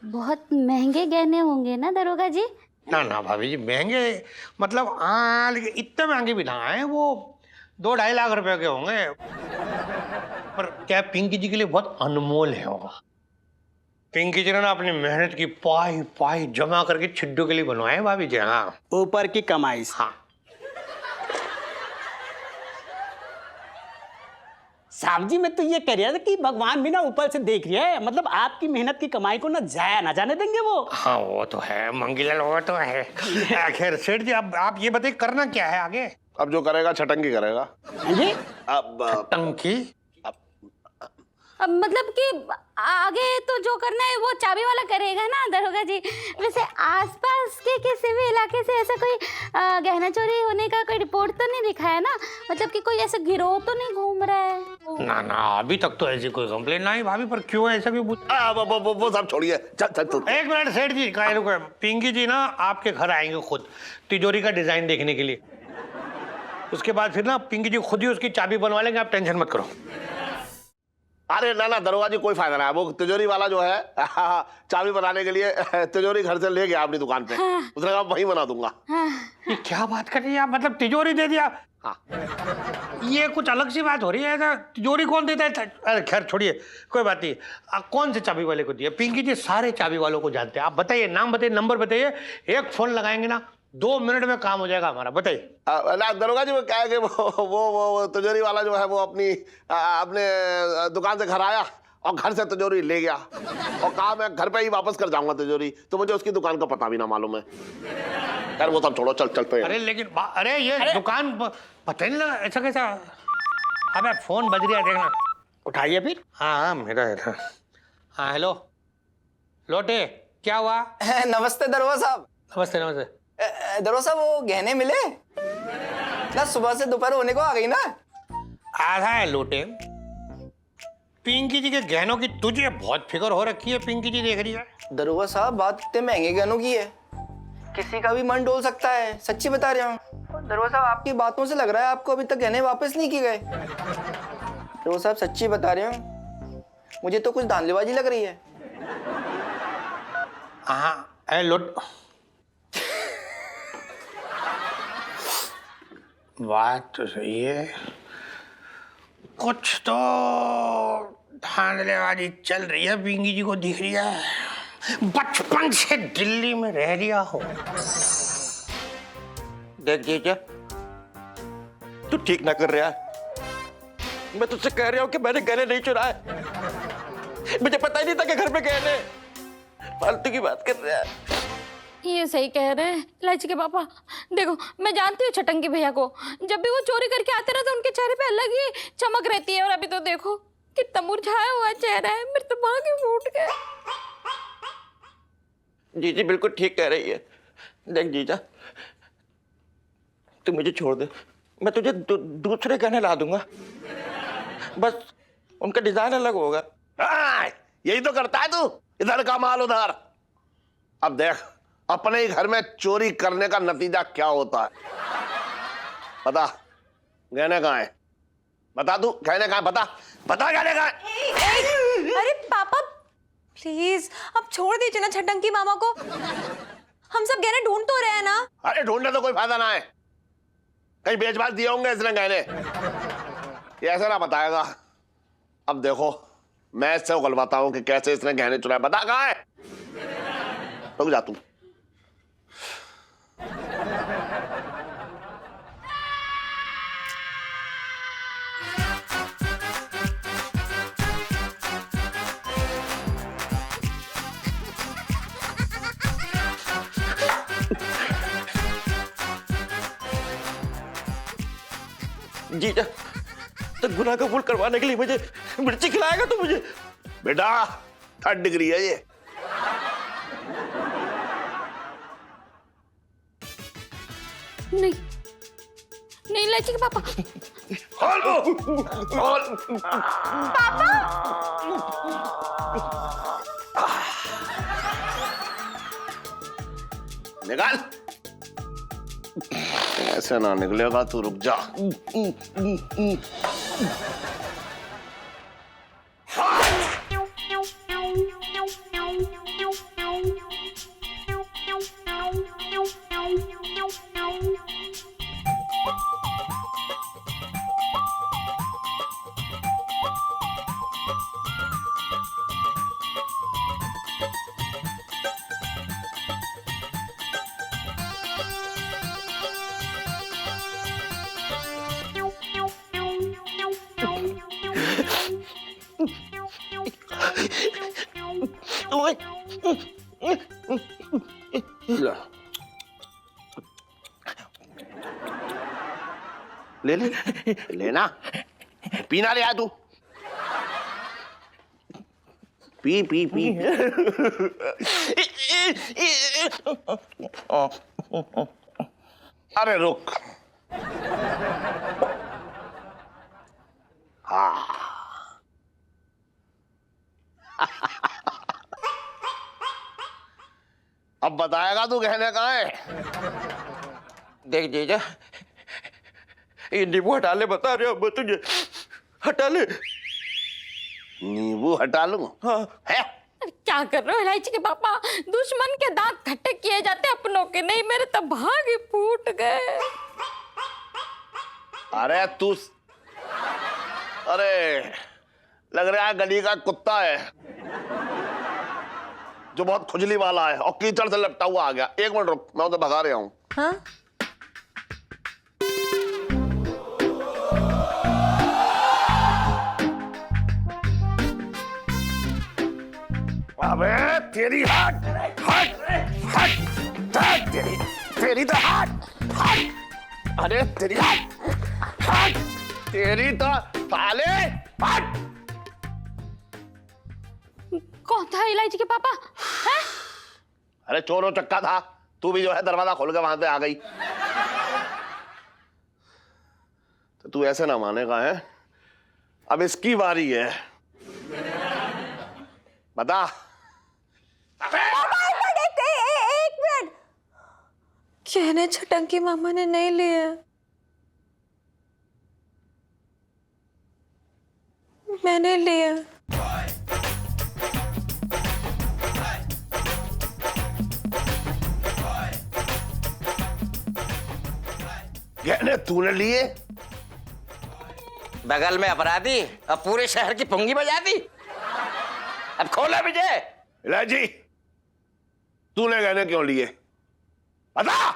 बहुत महंगे गहने होंगे ना दरोगा जी? ना ना भाभी जी, महंगे मतलब हाँ, लेकिन इतने महंगे भी ना है, वो 2-2.5 लाख रुपए के होंगे। पर क्या पिंकी जी के लिए बहुत अनमोल है वो। पिंकी जी ने ना अपनी मेहनत की पाई पाई जमा करके छिड्डू के लिए बनवाए भाभी जी। हाँ, ऊपर की कमाई से। हाँ। साहब जी, मैं तो ये कह रहा था कि भगवान भी ना ऊपर से देख रही है, मतलब आपकी मेहनत की कमाई को ना जाया ना जाने देंगे वो। हाँ वो तो है मंगीलाल, वो तो है। खैर सेठ जी, अब आप ये बताइए करना क्या है आगे? अब जो करेगा छटंगी करेगा। जी? अब टंकी? अब मतलब कि आगे तो जो करना है वो चाबी वाला करेगा ना दरोगा जी। वैसे आसपास के किसी भी इलाके से ऐसा कोई गहना चोरी होने का कोई रिपोर्ट तो नहीं दिखा है ना? मतलब कि कोई ऐसा गिरोह तो नहीं घूम रहा है? ना ना, अभी तक तो ऐसी कोई कंप्लेन नहीं भाभी, पर क्यों ऐसा क्यों पूछ? वो सब छोड़िए, चल चल तू। एक मिनट सेठ जी, काहे रुको। पिंकी जी ना आपके घर आएंगे खुद तिजोरी का डिजाइन देखने के लिए। उसके बाद फिर ना पिंकी जी खुद ही उसकी चाबी बनवा लेंगे, आप टेंशन मत करो। अरे ना ना दरोगा जी, कोई फायदा नहीं। वो तिजोरी वाला जो है चाबी बनाने के लिए तिजोरी घर से ले गया अपनी दुकान पे। उसने कहा वहीं बना दूंगा। ये क्या बात कर रही है आप? मतलब तिजोरी दे दिया? हाँ। ये कुछ अलग सी बात हो रही है। तिजोरी कौन देता है? अरे खैर छोड़िए, कोई बात नहीं। कौन से चाबी वाले को दिया? पिंकी जी सारे चाबी वालों को जानते हैं। आप बताइए, नाम बताइए, नंबर बताइए, एक फोन लगाएंगे ना 2 मिनट में काम हो जाएगा हमारा। बताइए। ना दरोगा जी, वो क्या है कि वो तिजोरी वाला जो है वो अपने दुकान से घर आया और घर से तिजोरी ले गया और कहा मैं घर पे ही वापस कर जाऊंगा तिजोरी, तो मुझे उसकी दुकान का पता भी ना मालूम है। यार वो सब छोड़ो, चलते हैं। अरे लेकिन अरे ये दुकान पता नहीं लगा, ऐसा कैसा? अबे फोन बज रहा है, देखना। उठाइए फिर। हाँ हाँ, मेरा है। हाँ हेलो, लोटे क्या हुआ? नमस्ते दरोगा साहब। नमस्ते नमस्ते। दरोगा साहब वो गहने मिले ना? सुबह से दोपहर होने को आ गई ना। आधा है लोटे। पिंकी जी के गहनों की तुझे बहुत फिक्र हो रखी है। पिंकी जी देख रही है। दरोगा साहब बात इतने महंगे गहनों की है, किसी का भी मन डोल सकता है। सच्ची बता रहा हूँ दरोगा साहब, आपकी बातों से लग रहा है आपको अभी तक गहने वापस नहीं किए गए। दरोगा साहब सच्ची बता रहे हूँ, मुझे तो कुछ धांधलीबाजी लग रही है। हाँ अरे लोट, बात तो सही है, कुछ तो धांधलेबाजी चल रही है। पिंकी जी को दिख रही है बचपन से दिल्ली में रह रिया हो। देख जीजा, तू ठीक ना कर रहा है। मैं तुझसे कह रहा हूं कि मैंने गहने नहीं चुराए। मुझे पता ही नहीं था कि घर में गहने। फालतू की बात कर रहा है। ये सही कह रहे हैं इलायची के पापा। देखो मैं जानती हूँ छटंकी भैया को, जब भी वो चोरी करके आते ना तो उनके चेहरे पे अलग ही चमक रहती है। और अभी तो देखो कितना मुरझाया हुआ चेहरा है, मेरे तो भाग ही फूट गए। जीजी बिल्कुल ठीक कह रही है। देख जीजा, तू मुझे छोड़ दे, मैं तुझे दूसरे गहने ला दूंगा, बस उनका डिजाइन अलग होगा। यही तो करता है तू, इधर का माल उधर। अब देख अपने ही घर में चोरी करने का नतीजा क्या होता है। बता गहने कहाँ है? बता तू गहने कहाँ है? बता गहने कहाँ है? अरे पापा प्लीज अब छोड़ दीजिए ना छटंकी मामा को, हम सब गहने ढूंढ तो रहे हैं ना। अरे ढूंढने तो कोई फायदा ना है, कहीं बेच बाच दिए होंगे इसने गहने, ये ऐसा ना बताएगा। अब देखो मैं इससे उगलवाता हूं कि कैसे इसने गहने चुराए। बता कहाँ है? रुक जा तू। जीजा, तो गुनाह कबूल करवाने के लिए मुझे मिर्ची खिलाएगा तू मुझे? बेटा 3rd डिग्री है ये। नहीं नहीं इलायची के पापा। निकाल। ऐसे ना निकलेगा तू, रुक जा। ले ले लेना, पीना ले आ तू, पी पी पी। अरे रुक। हाँ अब बताएगा तू गहने कहाँ है? देख जीजा, ये नींबू हटा ले, बता रहे हो मैं तुझे। हटा ले। नींबू हटा लूं? हाँ। है? क्या कर रहे हो इलायची के पापा? दुश्मन के दांत खट्टे किए जाते अपनों के नहीं। मेरे तो भाग ही फूट गए। अरे तू, अरे लग रहा है गली का कुत्ता है जो बहुत खुजली वाला है और कीचड़ से लपटा हुआ आ गया। 1 मिनट रुक, मैं उसे भगा रहा हूं। हाँ अबे तेरी हट हट हट हट, तेरी तो हट। अरे तेरी हट तेरी तो साले हट। कौन था इलायची के पापा? हैं? अरे चोरों चक्का था, तू भी जो है दरवाजा खोल के वहां पे आ गई। तो तू ऐसे ना मानेगा है, अब इसकी बारी है, बता। एक मिनट, गहने छटंकी मामा ने नहीं लिए, मैंने लिए। गहने तूने लिए? बगल में अपराधी अब पूरे शहर की पुंगी बजा दी। अब खोला विजय। इलायची, तूने गहने क्यों लिए, बता।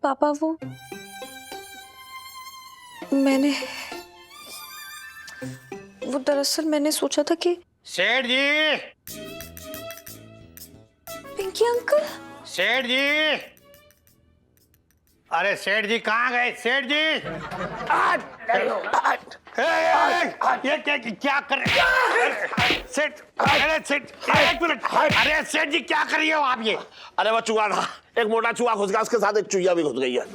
पापा वो दरअसल मैंने सोचा था कि सेठ जी, पिंकी अंकल। सेठ जी, अरे सेठ जी कहाँ गए सेठ जी? ये क्या कर रहे हैं सेठ? अरे सेठ, एक मिनट, अरे सेठ जी क्या कर रही हो आप ये? अरे वो चूहा था, एक मोटा चूहा घुस गया, उसके साथ एक चुहिया भी घुस गई है,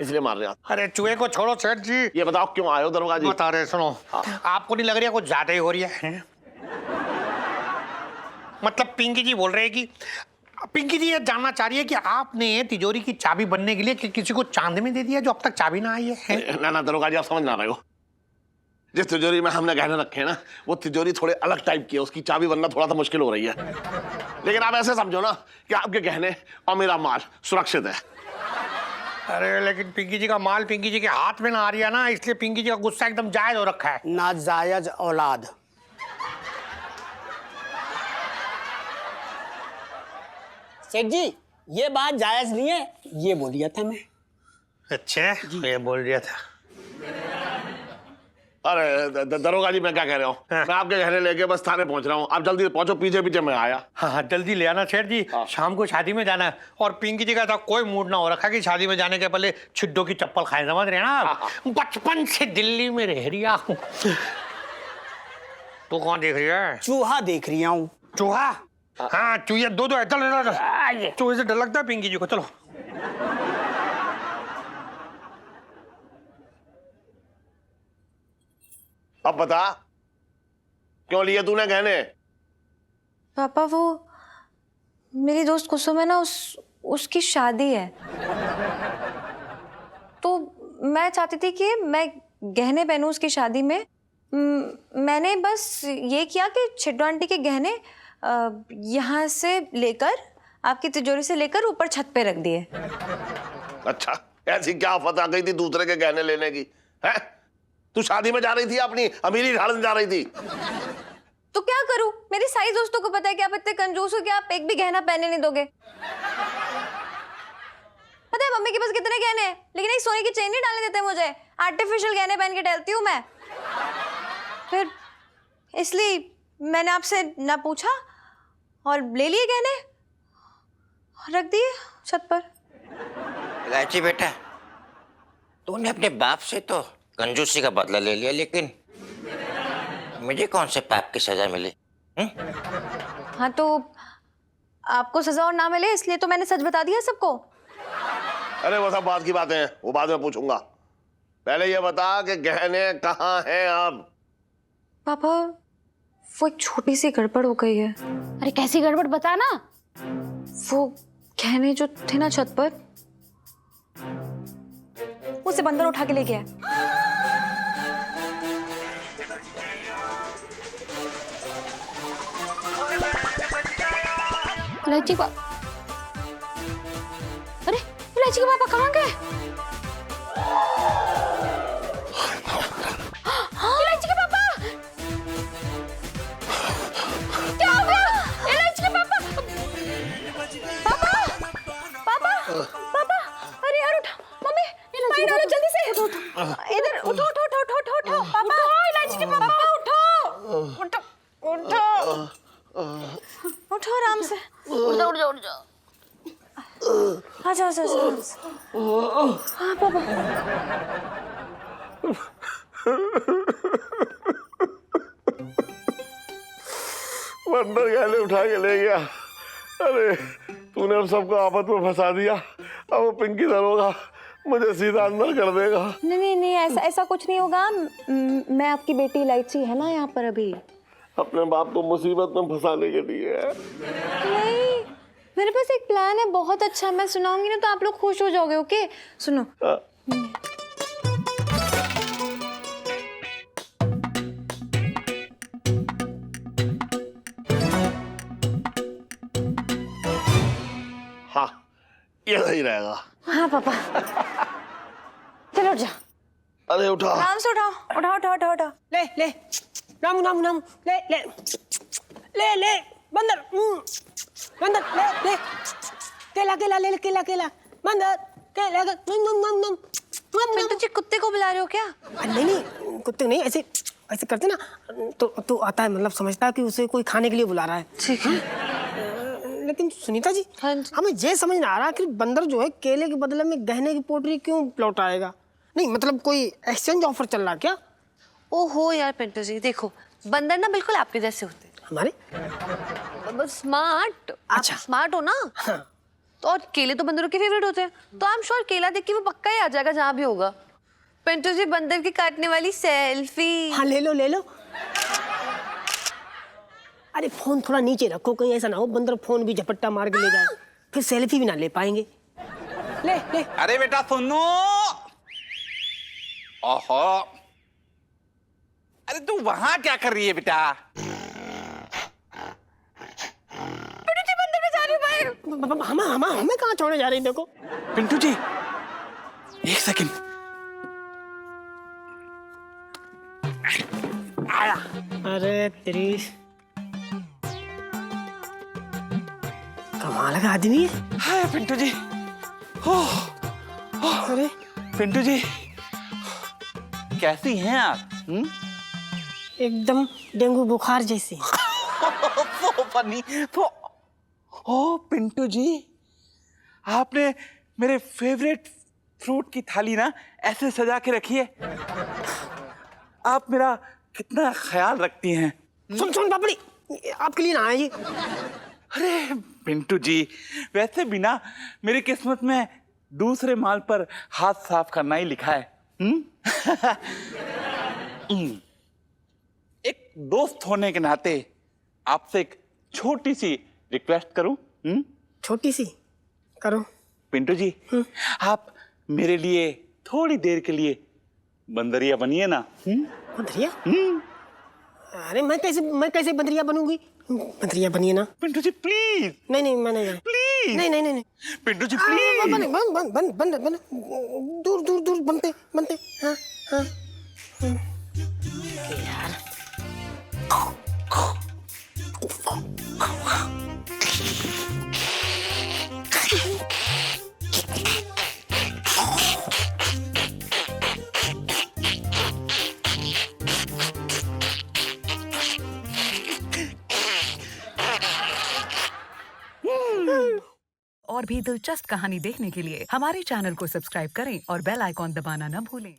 इसलिए मार रहे हैं। अरे चूहे को छोड़ो सेठ जी, ये बताओ क्यों आए हो दरोगा जी? बता रहे, सुनो, आपको नहीं लग रही है कुछ ज्यादा ही हो रही है? मतलब पिंकी जी बोल रहे हैं कि पिंकी जी ये जानना चाह रही है कि आपने तिजोरी की चाबी बनने के लिए किसी को चांदी में दे दिया जो अब तक चाबी ना आई है? ना दरोगा जी, आप समझ ना रहे हो। जिस तिजोरी में हमने गहने रखे हैं ना, वो तिजोरी थोड़े अलग टाइप की है, उसकी चाबी बनना थोड़ा सा मुश्किल हो रही है। लेकिन आप ऐसे समझो ना कि आपके गहने और मेरा माल सुरक्षित है। अरे लेकिन पिंकी जी का माल पिंकी जी के हाथ में ना आ रही है ना, इसलिए पिंकी जी का गुस्सा एकदम जायज हो रखा है। नाजायज औलाद। सेठ जी ये बात जायज नहीं है, ये बोल दिया था मैं। अच्छा, ये बोल दिया था। अरे दरोगा जी, मैं क्या कह रहा हूँ, मैं आपके गहने लेके बस थाने पहुंच रहा हूँ, आप जल्दी पहुंचो, पीछे पीछे मैं आया। हाँ जल्दी ले आना सेठ जी, शाम को शादी में जाना है और पिंकी जी का था कोई मूड ना हो रखा कि शादी में जाने के पहले छिड्डों की चप्पल खाए, समझ रहे हैं ना आप? बचपन से दिल्ली में रह रही हूँ। तो कौन देख रही है? चूहा देख रही हूँ। चूहा? हाँ चूहे दो चूहे से डर लगता है पिंकी जी को। चलो अब बता क्यों लिए तूने गहने? पापा वो मेरी दोस्त कुसुम है ना, उसकी शादी है, तो मैं चाहती थी कि मैं गहने पहनूं उसकी शादी में। मैंने बस ये किया कि छिड्डो आंटी के गहने यहाँ से लेकर, आपकी तिजोरी से लेकर ऊपर छत पे रख दिए। अच्छा, ऐसी क्या आफत आ गई थी दूसरे के गहने लेने की है? तू शादी में जा रही थी, अपनी अमीरी ढालने जा रही थी। तो क्या करूं, मेरी सारी दोस्तों को पता है कि आप इतने कंजूस हो कि आप एक भी गहना पहनने नहीं दोगे। पता है मम्मी के पास कितने गहने हैं, लेकिन एक सोने की चेन नहीं डालने देते मुझे। आर्टिफिशियल गहने पहन के टहलती हूँ मैं। फिर इसलिए मैंने आपसे ना पूछा और ले लिए गहने और रख दिए छत पर। इलायची बेटा, तूने अपने बाप से तो कंजूसी का बदला ले लिया, लेकिन मुझे कौन से पाप की सजा मिली? हाँ तो आपको सजा और ना मिले इसलिए तो मैंने सच बता दिया सबको। अरे वो सब बात की बातें हैं, वो बाद में पूछूंगा। पहले ये बता कि गहने कहाँ हैं अब? पापा वो एक छोटी सी गड़बड़ हो गई है। अरे कैसी गड़बड़, बता ना। वो गहने जो थे ना छत पर, उसे बंदर उठा के ले गया। इलायची पापा, अरे इलायची के पापा कहाँ गए? इलायची के पापा, क्या हो गया? इलायची के पापा, पापा, पापा, अरे यार उठो, मम्मी पानी डालो जल्दी से। इधर उठो उठो उठो उठो उठो पापा, इलायची के पापा उठो उठो उठो उठो आराम से। उठ जाओ उठ जाओ उठ जाओ। आजा आजा आजा। हाँ पापा। बंदर गहने उठा के ले गया। अरे तूने अब सबको आपस में फंसा दिया। अब वो पिंकी दरोगा मुझे सीधा अंदर कर देगा। नहीं नहीं नहीं, ऐसा कुछ नहीं होगा। मैं आपकी बेटी इलायची है ना यहाँ पर अभी। अपने बाप को मुसीबत में फंसाने के लिए। नहीं, मेरे पास एक प्लान है बहुत अच्छा, मैं सुनाऊंगी ना तो आप लोग खुश हो जाओगे। ओके सुनो। हाँ ये सही रहेगा। हाँ पापा चलो उठ जा। अरे उठा। आराम से उठाओ, उठाओ उठाओ उठाओ उठाओ। ले ले नामू नामू नामू ले ले ले ले बंदर बंदर ले ले केला केला ले केला केला बंदर केला नम नम नम पिंटू जी कुत्ते को बुला रहे हो क्या? नहीं नहीं कुत्ते नहीं, ऐसे ऐसे करते ना तो आता है, मतलब समझता है कि उसे कोई खाने के लिए बुला रहा है। ठीक है। लेकिन सुनीता जी, हाँ जी। हमें ये समझ नहीं आ रहा कि बंदर जो है केले के बदले में गहने की पोटली क्यों लौटाएगा। नहीं मतलब कोई एक्सचेंज ऑफर चल रहा क्या? ओहो यार पिंटू जी, देखो बंदर ना बिल्कुल आपके जैसे होते हैं, हमारे स्मार्ट। अच्छा। आप स्मार्ट हो ना। हाँ। तो और केले तो बंदरों के फेवरेट होते हैं, तो आई एम श्योर केला देख के वो पक्का ही आ जाएगा जहाँ भी होगा। पिंटू जी बंदर की काटने वाली सेल्फी। हाँ ले लो ले लो। अरे फोन थोड़ा नीचे रखो, कहीं ऐसा ना हो बंदर फोन भी झपट्टा मार के ले जाए, फिर सेल्फी भी ना ले पाएंगे। ले ले। अरे बेटा सुनो। ओहो, अरे तू वहां क्या कर रही है बेटा? हमें कहाँ छोड़े जा रही है? देखो पिंटू जी एक सेकंड। आया। अरे तेरी कमाल का आदमी है। हाय पिंटू जी। अरे पिंटू जी कैसी हैं आप? एकदम डेंगू बुखार जैसी। so funny। तो ओ पिंटू जी, आपने मेरे फेवरेट फ्रूट की थाली ना ऐसे सजा के रखी है। आप मेरा कितना ख्याल रखती हैं। सुन सुन पापड़ी, आपके लिए ना आए जी। अरे पिंटू जी, वैसे भी ना मेरी किस्मत में दूसरे माल पर हाथ साफ करना ही लिखा है। एक दोस्त होने के नाते आपसे एक छोटी सी रिक्वेस्ट करूं? छोटी सी करो। पिंटू जी, आप मेरे लिए थोड़ी देर के लिए बंदरिया बनिए ना। बंदरिया? अरे मैं कैसे बंदरिया बनूंगी? बंदरिया बनिए ना। पिंटू जी प्लीज। नहीं नहीं मैं नहीं। प्लीज। नहीं नहीं नहीं नहीं। पिंटू जी प्लीज। बन बन बन बन बन बन दूर दूर दूर बनते बनते। हाँ हाँ यार। और भी दिलचस्प कहानी देखने के लिए हमारे चैनल को सब्सक्राइब करें और बेल आइकॉन दबाना न भूलें।